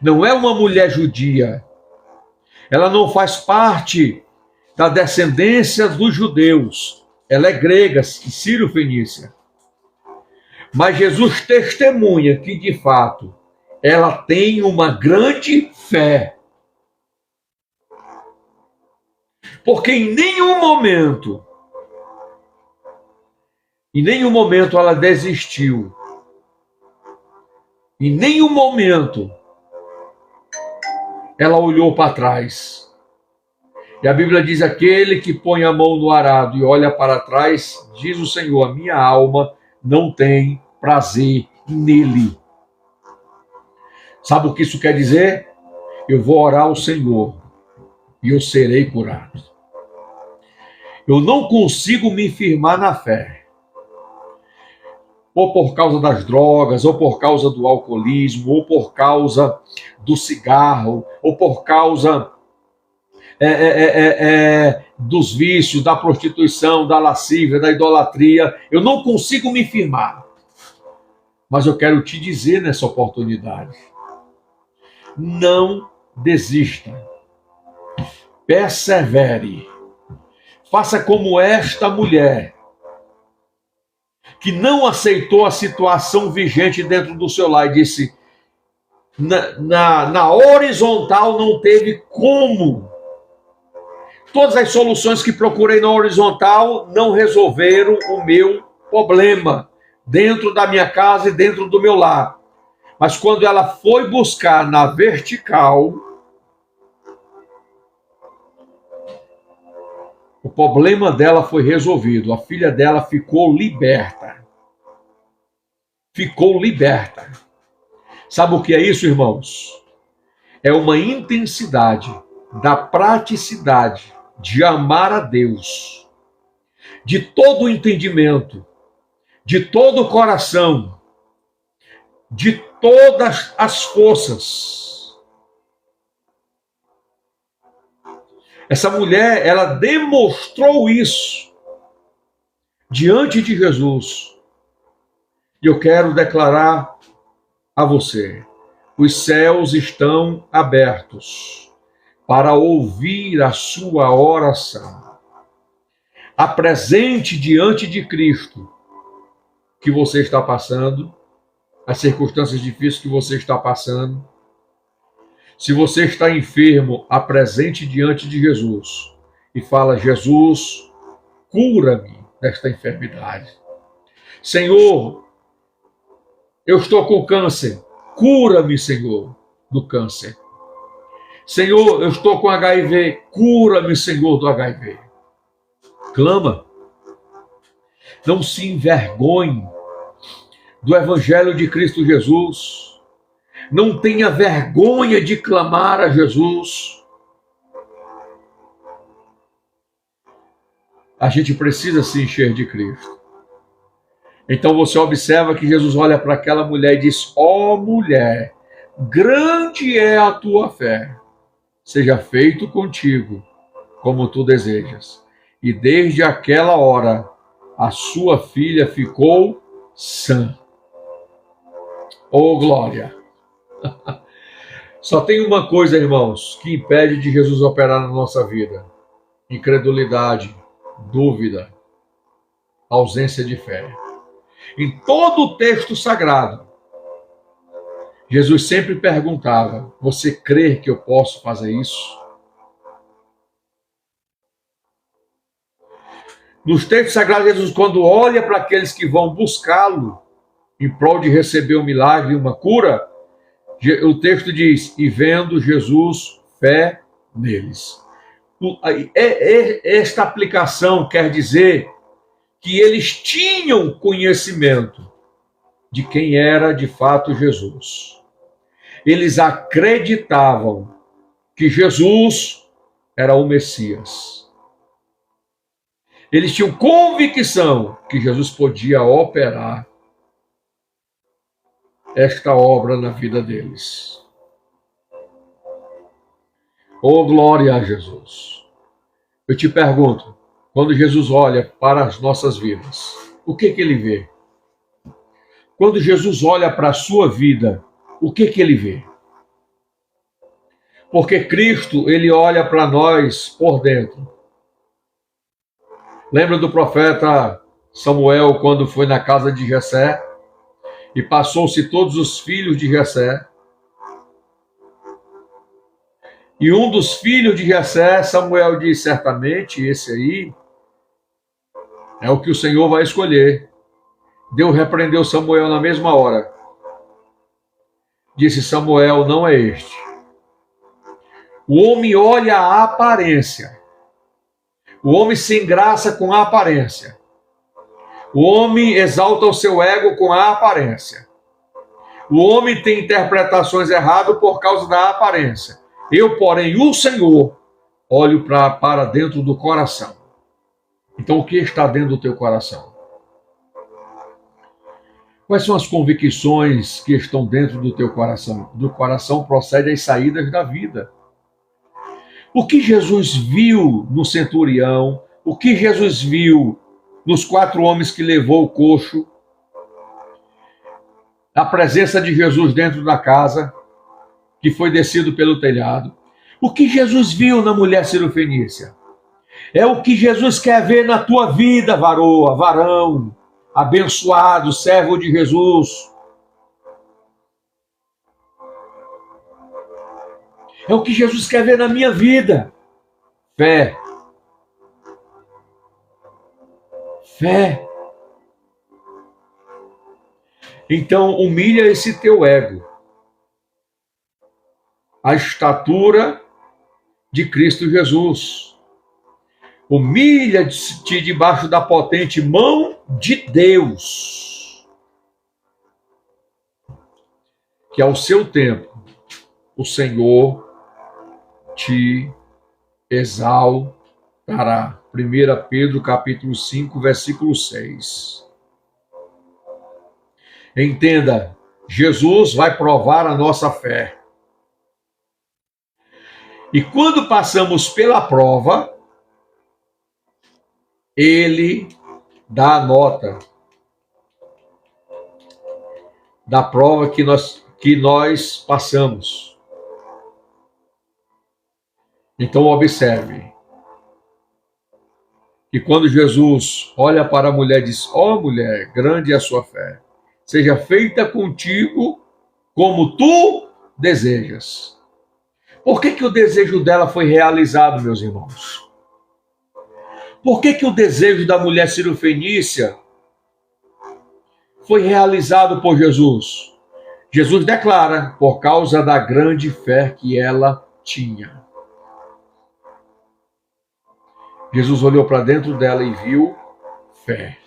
Não é uma mulher judia. Ela não faz parte da descendência dos judeus. Ela é grega, sírio-fenícia. Mas Jesus testemunha que, de fato, ela tem uma grande fé. Porque em nenhum momento ela desistiu. Em nenhum momento ela olhou para trás. E a Bíblia diz: aquele que põe a mão no arado e olha para trás, diz o Senhor, a minha alma não tem prazer nele. Sabe o que isso quer dizer? Eu vou orar ao Senhor e eu serei curado. Eu não consigo me firmar na fé. Ou por causa das drogas, ou por causa do alcoolismo, ou por causa do cigarro, ou por causa dos vícios, da prostituição, da lascívia, da idolatria. Eu não consigo me firmar. Mas eu quero te dizer nessa oportunidade: não desista. Persevere. Faça como esta mulher, que não aceitou a situação vigente dentro do seu lar e disse: na horizontal não teve como. Todas as soluções que procurei na horizontal não resolveram o meu problema dentro da minha casa e dentro do meu lar. Mas quando ela foi buscar na vertical, o problema dela foi resolvido. A filha dela ficou liberta. Ficou liberta. Sabe o que é isso, irmãos? É uma intensidade da praticidade de amar a Deus, de todo o entendimento, de todo o coração, de todas as forças. Essa mulher, ela demonstrou isso diante de Jesus. E eu quero declarar a você: os céus estão abertos para ouvir a sua oração. Apresente diante de Cristo que você está passando, as circunstâncias difíceis que você está passando. Se você está enfermo, apresente diante de Jesus e fala: Jesus, cura-me desta enfermidade. Senhor, eu estou com câncer, cura-me, Senhor, do câncer. Senhor, eu estou com HIV, cura-me, Senhor, do HIV. Clama. Não se envergonhe do Evangelho de Cristo Jesus. Não tenha vergonha de clamar a Jesus. A gente precisa se encher de Cristo. Então você observa que Jesus olha para aquela mulher e diz: ó mulher, grande é a tua fé. Seja feito contigo como tu desejas. E desde aquela hora, a sua filha ficou sã. Oh, glória! Só tem uma coisa, irmãos, que impede de Jesus operar na nossa vida: incredulidade, dúvida, ausência de fé. Em todo o texto sagrado, Jesus sempre perguntava: você crê que eu posso fazer isso? Nos textos sagrados, Jesus, quando olha para aqueles que vão buscá-lo em prol de receber um milagre e uma cura, o texto diz: e vendo Jesus fé neles. Esta aplicação quer dizer que eles tinham conhecimento de quem era de fato Jesus. Eles acreditavam que Jesus era o Messias. Eles tinham convicção que Jesus podia operar esta obra na vida deles. Oh, glória a Jesus! Eu te pergunto, quando Jesus olha para as nossas vidas, o que ele vê? Quando Jesus olha para a sua vida, o que ele vê? Porque Cristo, ele olha para nós por dentro. Lembra do profeta Samuel, quando foi na casa de Jessé e passou-se todos os filhos de Jessé? E um dos filhos de Jessé, Samuel disse: certamente esse aí é o que o Senhor vai escolher. Deus repreendeu Samuel na mesma hora. Disse: Samuel, não é este. O homem olha a aparência. O homem se engraça com a aparência. O homem exalta o seu ego com a aparência. O homem tem interpretações erradas por causa da aparência. Eu, porém, o Senhor, olho para dentro do coração. Então, o que está dentro do teu coração? Quais são as convicções que estão dentro do teu coração? Do coração procede as saídas da vida. O que Jesus viu no centurião, o que Jesus viu nos 4 homens que levou o coxo, a presença de Jesus dentro da casa, que foi descido pelo telhado, o que Jesus viu na mulher cirofenícia, é o que Jesus quer ver na tua vida, varoa, varão, abençoado, servo de Jesus. É o que Jesus quer ver na minha vida. Fé. Fé. Então, humilha esse teu ego. A estatura de Cristo Jesus. Humilha-te debaixo da potente mão de Deus. Que ao seu tempo, o Senhor te exaltará. 1 Pedro capítulo 5, versículo 6. Entenda, Jesus vai provar a nossa fé. E quando passamos pela prova, ele dá a nota da prova que nós passamos. Então observe que quando Jesus olha para a mulher e diz: ó mulher, grande é a sua fé, seja feita contigo como tu desejas. Por que o desejo dela foi realizado, meus irmãos? Por que o desejo da mulher cirofenícia foi realizado por Jesus? Jesus declara, por causa da grande fé que ela tinha. Jesus olhou para dentro dela e viu fé.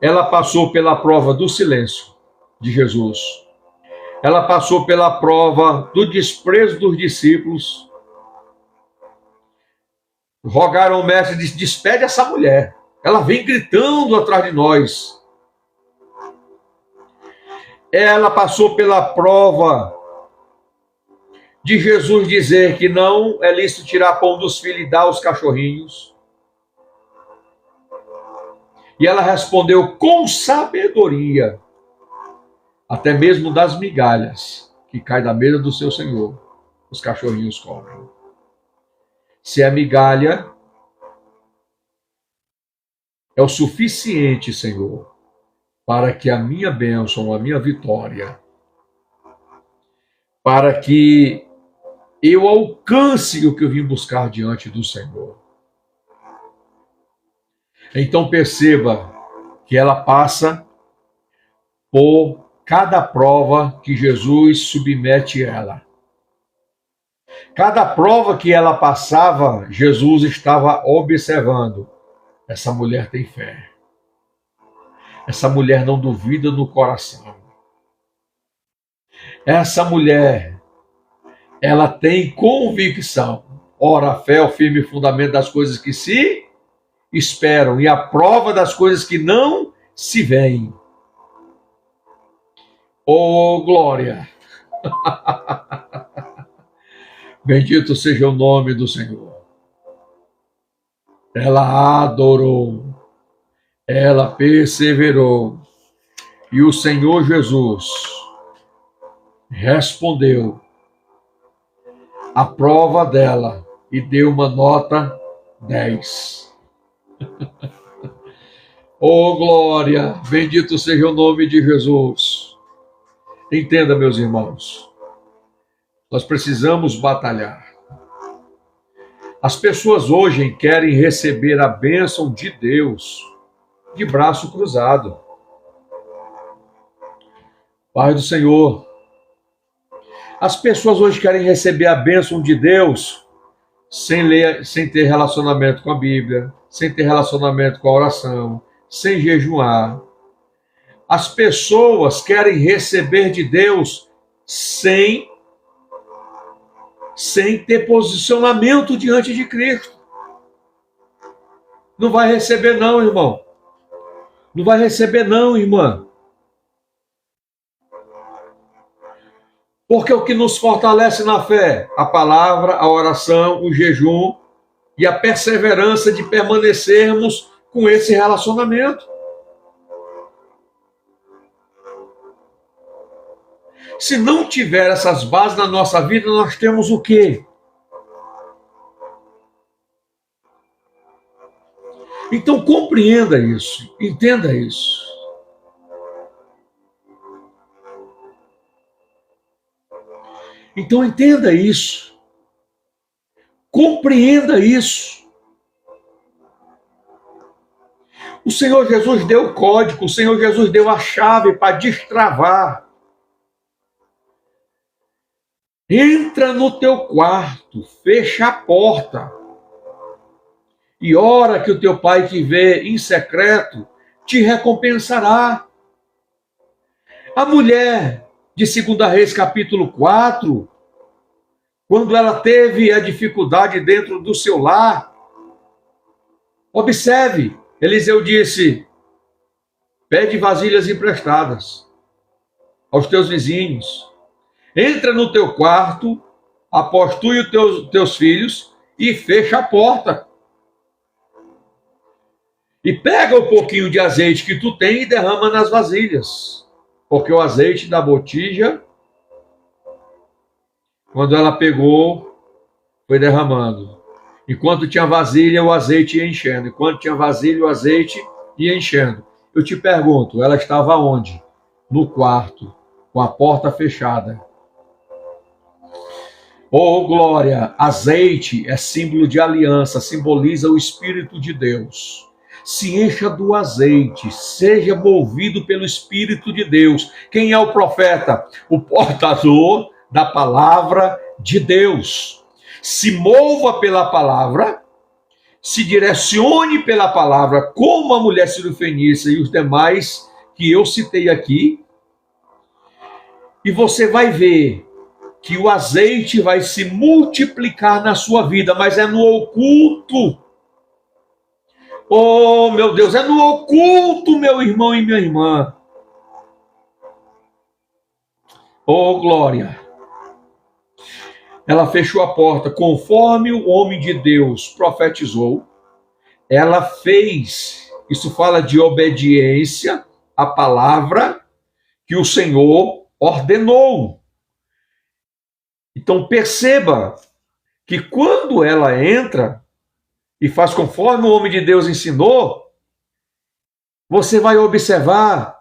Ela passou pela prova do silêncio de Jesus. Ela passou pela prova do desprezo dos discípulos. Rogaram ao mestre e disse: despede essa mulher. Ela vem gritando atrás de nós. Ela passou pela prova de Jesus dizer que não é lícito tirar pão dos filhos e dar aos cachorrinhos. E ela respondeu com sabedoria, até mesmo das migalhas que caem da mesa do seu Senhor, os cachorrinhos comem. Se é migalha, é o suficiente, Senhor, para que a minha bênção, a minha vitória, para que eu alcance o que eu vim buscar diante do Senhor. Então perceba que ela passa por cada prova que Jesus submete ela. Cada prova que ela passava, Jesus estava observando. Essa mulher tem fé. Essa mulher não duvida no coração. Essa mulher, ela tem convicção. Ora, a fé é o firme fundamento das coisas que se esperam e a prova das coisas que não se veem. Oh, glória! Bendito seja o nome do Senhor. Ela adorou, ela perseverou, e o Senhor Jesus respondeu a prova dela e deu uma nota 10. Oh, glória! Bendito seja o nome de Jesus. Entenda, meus irmãos, nós precisamos batalhar. As pessoas hoje querem receber a bênção de Deus de braço cruzado. Pai do Senhor, as pessoas hoje querem receber a bênção de Deus sem ter relacionamento com a Bíblia, sem ter relacionamento com a oração, sem jejuar. As pessoas querem receber de Deus sem ter posicionamento diante de Cristo. Não vai receber não, irmão. Não vai receber não, irmã. Porque o que nos fortalece na fé? A palavra, a oração, o jejum e a perseverança de permanecermos com esse relacionamento. Se não tiver essas bases na nossa vida, nós temos o quê? Então compreenda isso, entenda isso. Então entenda isso. Compreenda isso. O Senhor Jesus deu o código, o Senhor Jesus deu a chave para destravar. Entra no teu quarto, fecha a porta e ora que o teu pai que vê em secreto te recompensará. A mulher de 2 Reis capítulo 4, quando ela teve a dificuldade dentro do seu lar, observe, Eliseu disse, pede vasilhas emprestadas aos teus vizinhos, entra no teu quarto, após tu e os teus filhos, e fecha a porta. E pega o pouquinho de azeite que tu tem e derrama nas vasilhas. Porque o azeite da botija, quando ela pegou, foi derramando. Enquanto tinha vasilha, o azeite ia enchendo. Enquanto tinha vasilha, o azeite ia enchendo. Eu te pergunto, ela estava onde? No quarto, com a porta fechada. Oh, glória! Azeite é símbolo de aliança, simboliza o Espírito de Deus. Se encha do azeite, seja movido pelo Espírito de Deus. Quem é o profeta? O portador da palavra de Deus. Se mova pela palavra, se direcione pela palavra, como a mulher cirofenícia e os demais que eu citei aqui, e você vai ver que o azeite vai se multiplicar na sua vida, mas é no oculto. Oh, meu Deus, é no oculto, meu irmão e minha irmã. Oh, glória. Ela fechou a porta, conforme o homem de Deus profetizou. Ela fez, isso fala de obediência à palavra que o Senhor ordenou. Então perceba que quando ela entra e faz conforme o homem de Deus ensinou, você vai observar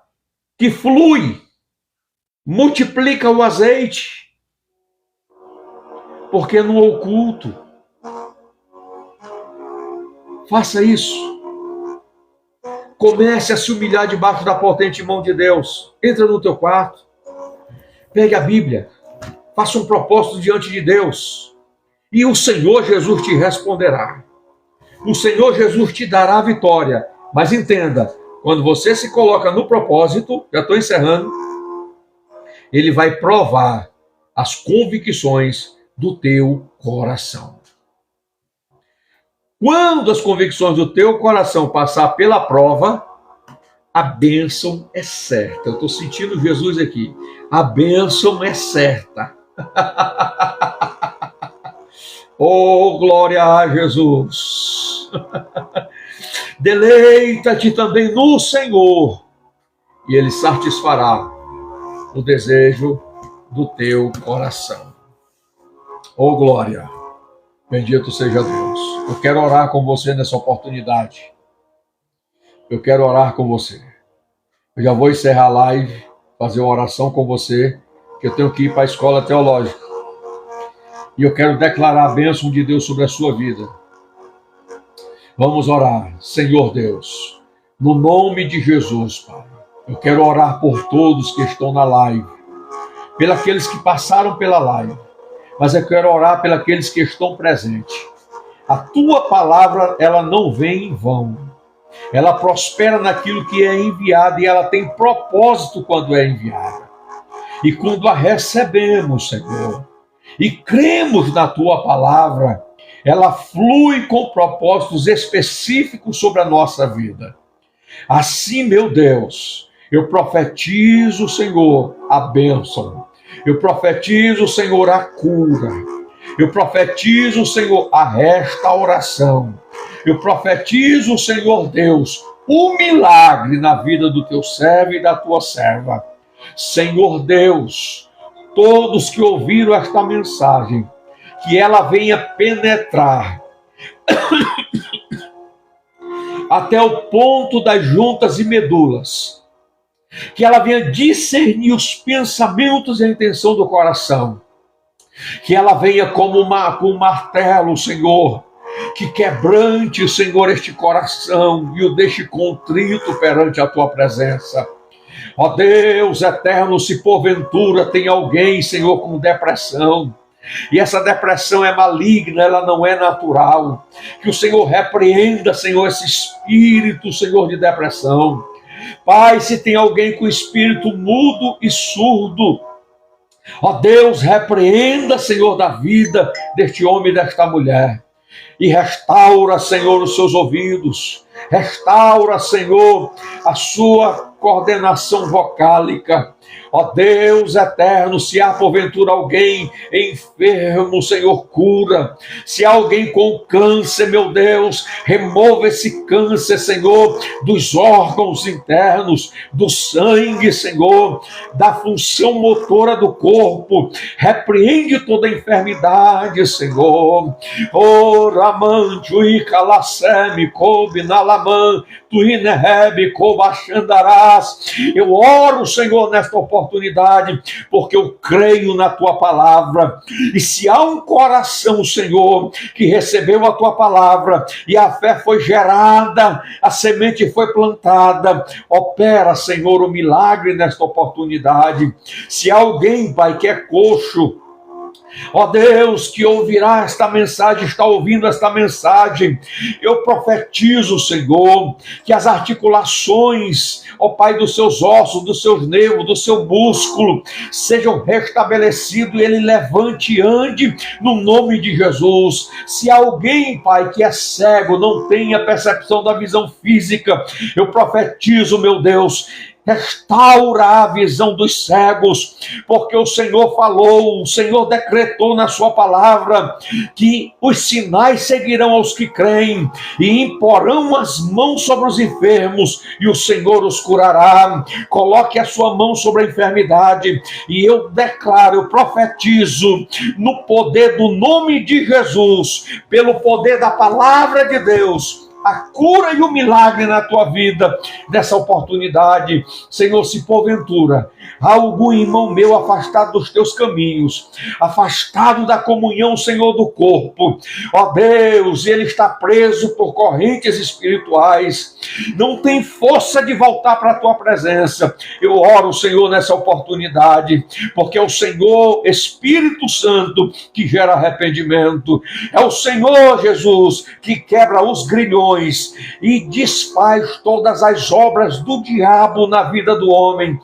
que flui, multiplica o azeite, porque é no oculto. Faça isso. Comece a se humilhar debaixo da potente mão de Deus. Entra no teu quarto, pegue a Bíblia, faça um propósito diante de Deus, e o Senhor Jesus te responderá. O Senhor Jesus te dará a vitória. Mas entenda, quando você se coloca no propósito, já estou encerrando, ele vai provar as convicções do teu coração. Quando as convicções do teu coração passar pela prova, a bênção é certa. Eu estou sentindo Jesus aqui. A bênção é certa. Oh, glória a Jesus! Deleita-te também no Senhor, e Ele satisfará o desejo do teu coração. Oh, glória! Bendito seja Deus. Eu quero orar com você nessa oportunidade. Eu quero orar com você. Eu já vou encerrar a live, fazer uma oração com você, que eu tenho que ir para a escola teológica. E eu quero declarar a bênção de Deus sobre a sua vida. Vamos orar. Senhor Deus, no nome de Jesus, Pai, eu quero orar por todos que estão na live, pelos que passaram pela live, mas eu quero orar pelos que estão presentes. A tua palavra, ela não vem em vão. Ela prospera naquilo que é enviado e ela tem propósito quando é enviada. E quando a recebemos, Senhor, e cremos na tua palavra, ela flui com propósitos específicos sobre a nossa vida. Assim, meu Deus, eu profetizo, Senhor, a bênção. Eu profetizo, Senhor, a cura. Eu profetizo, Senhor, a restauração. Eu profetizo, Senhor Deus, o milagre na vida do teu servo e da tua serva. Senhor Deus, todos que ouviram esta mensagem, que ela venha penetrar até o ponto das juntas e medulas, que ela venha discernir os pensamentos e a intenção do coração, que ela venha como com um martelo, Senhor, que quebrante, Senhor, este coração e o deixe contrito perante a tua presença. Ó Deus eterno, se porventura tem alguém, Senhor, com depressão, e essa depressão é maligna, ela não é natural, que o Senhor repreenda, Senhor, esse espírito, Senhor, de depressão. Pai, se tem alguém com espírito mudo e surdo, ó Deus, repreenda, Senhor, da vida deste homem e desta mulher, e restaura, Senhor, os seus ouvidos, restaura, Senhor, a sua coordenação vocálica. Ó Deus eterno, se há porventura alguém enfermo, Senhor, cura. Se há alguém com câncer, meu Deus, remova esse câncer, Senhor, dos órgãos internos, do sangue, Senhor, da função motora do corpo. Repreende toda enfermidade, Senhor. Oh, Ramante, Uicalasseme, Kobe, Nalaman, Tuinerebe, Kobachandarás. Eu oro, Senhor, nesta oportunidade, porque eu creio na tua palavra. E se há um coração, Senhor, que recebeu a tua palavra e a fé foi gerada, a semente foi plantada, opera, Senhor, o milagre nesta oportunidade. Se há alguém, Pai, que é coxo, ó Deus, que ouvirá esta mensagem, está ouvindo esta mensagem, eu profetizo, Senhor, que as articulações, ó Pai, dos seus ossos, dos seus nervos, do seu músculo, sejam restabelecidos e ele levante e ande no nome de Jesus. Se alguém, Pai, que é cego, não tem a percepção da visão física, eu profetizo, meu Deus, restaura a visão dos cegos, porque o Senhor falou, o Senhor decretou na sua palavra que os sinais seguirão aos que creem e imporão as mãos sobre os enfermos e o Senhor os curará. Coloque a sua mão sobre a enfermidade e eu declaro, eu profetizo no poder do nome de Jesus, pelo poder da palavra de Deus, a cura e o milagre na tua vida, nessa oportunidade. Senhor, se porventura há algum irmão meu afastado dos teus caminhos, afastado da comunhão, Senhor, do corpo, ó Deus, ele está preso por correntes espirituais, não tem força de voltar para a tua presença. Eu oro, Senhor, nessa oportunidade, porque é o Senhor, Espírito Santo, que gera arrependimento, é o Senhor, Jesus, que quebra os grilhões e desfaz todas as obras do diabo na vida do homem.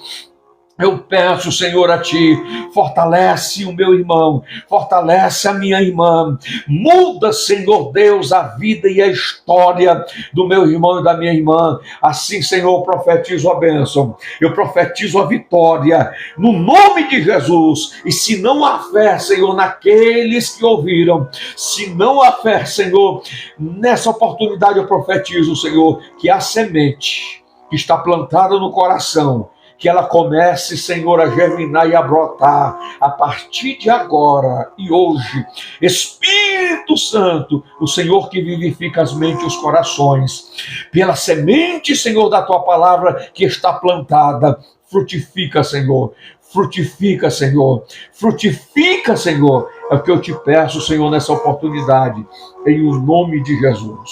Eu peço, Senhor, a Ti, fortalece o meu irmão, fortalece a minha irmã, muda, Senhor Deus, a vida e a história do meu irmão e da minha irmã. Assim, Senhor, eu profetizo a bênção, eu profetizo a vitória, no nome de Jesus. E se não há fé, Senhor, naqueles que ouviram, se não há fé, Senhor, nessa oportunidade eu profetizo, Senhor, que a semente que está plantada no coração, que ela comece, Senhor, a germinar e a brotar a partir de agora e hoje. Espírito Santo, o Senhor que vivifica as mentes e os corações, pela semente, Senhor, da tua palavra que está plantada, frutifica, Senhor. Frutifica, Senhor. Frutifica, Senhor. É o que eu te peço, Senhor, nessa oportunidade, em o nome de Jesus.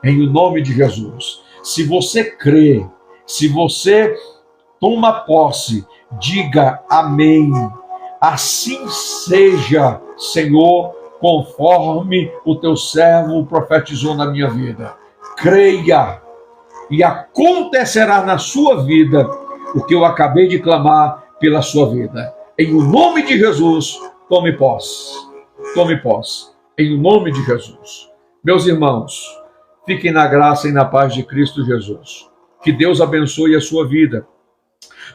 Em o nome de Jesus. Se você crê, se você toma posse, diga amém. Assim seja, Senhor, conforme o teu servo profetizou na minha vida. Creia e acontecerá na sua vida o que eu acabei de clamar pela sua vida. Em o nome de Jesus, tome posse. Tome posse. em nome de Jesus. Meus irmãos, fiquem na graça e na paz de Cristo Jesus. Que Deus abençoe a sua vida.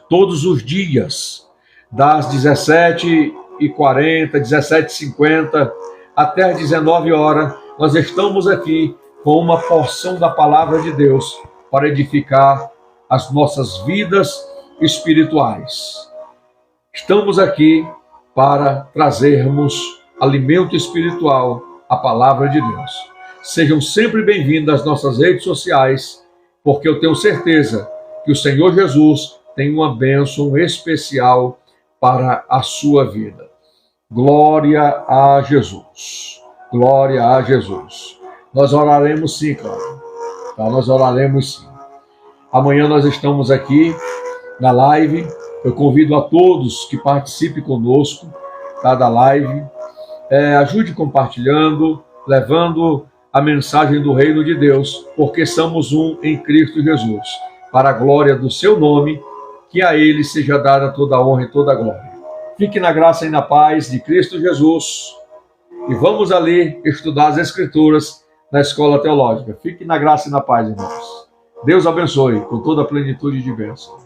Todos os dias, das 17h40, 17h50 até as 19 horas, nós estamos aqui com uma porção da palavra de Deus para edificar as nossas vidas espirituais. Estamos aqui para trazermos alimento espiritual, a palavra de Deus. Sejam sempre bem-vindos às nossas redes sociais, porque eu tenho certeza que o Senhor Jesus tem uma bênção especial para a sua vida. Glória a Jesus. Glória a Jesus. Nós oraremos sim, Cláudio. Tá? Nós oraremos sim. Amanhã nós estamos aqui na live. Eu convido a todos que participem conosco, tá, da live. Ajude compartilhando, levando a mensagem do reino de Deus, porque somos um em Cristo Jesus, para a glória do seu nome, que a ele seja dada toda a honra e toda a glória. Fique na graça e na paz de Cristo Jesus e vamos ali estudar as Escrituras na Escola Teológica. Fique na graça e na paz, irmãos. Deus abençoe com toda a plenitude de bênção.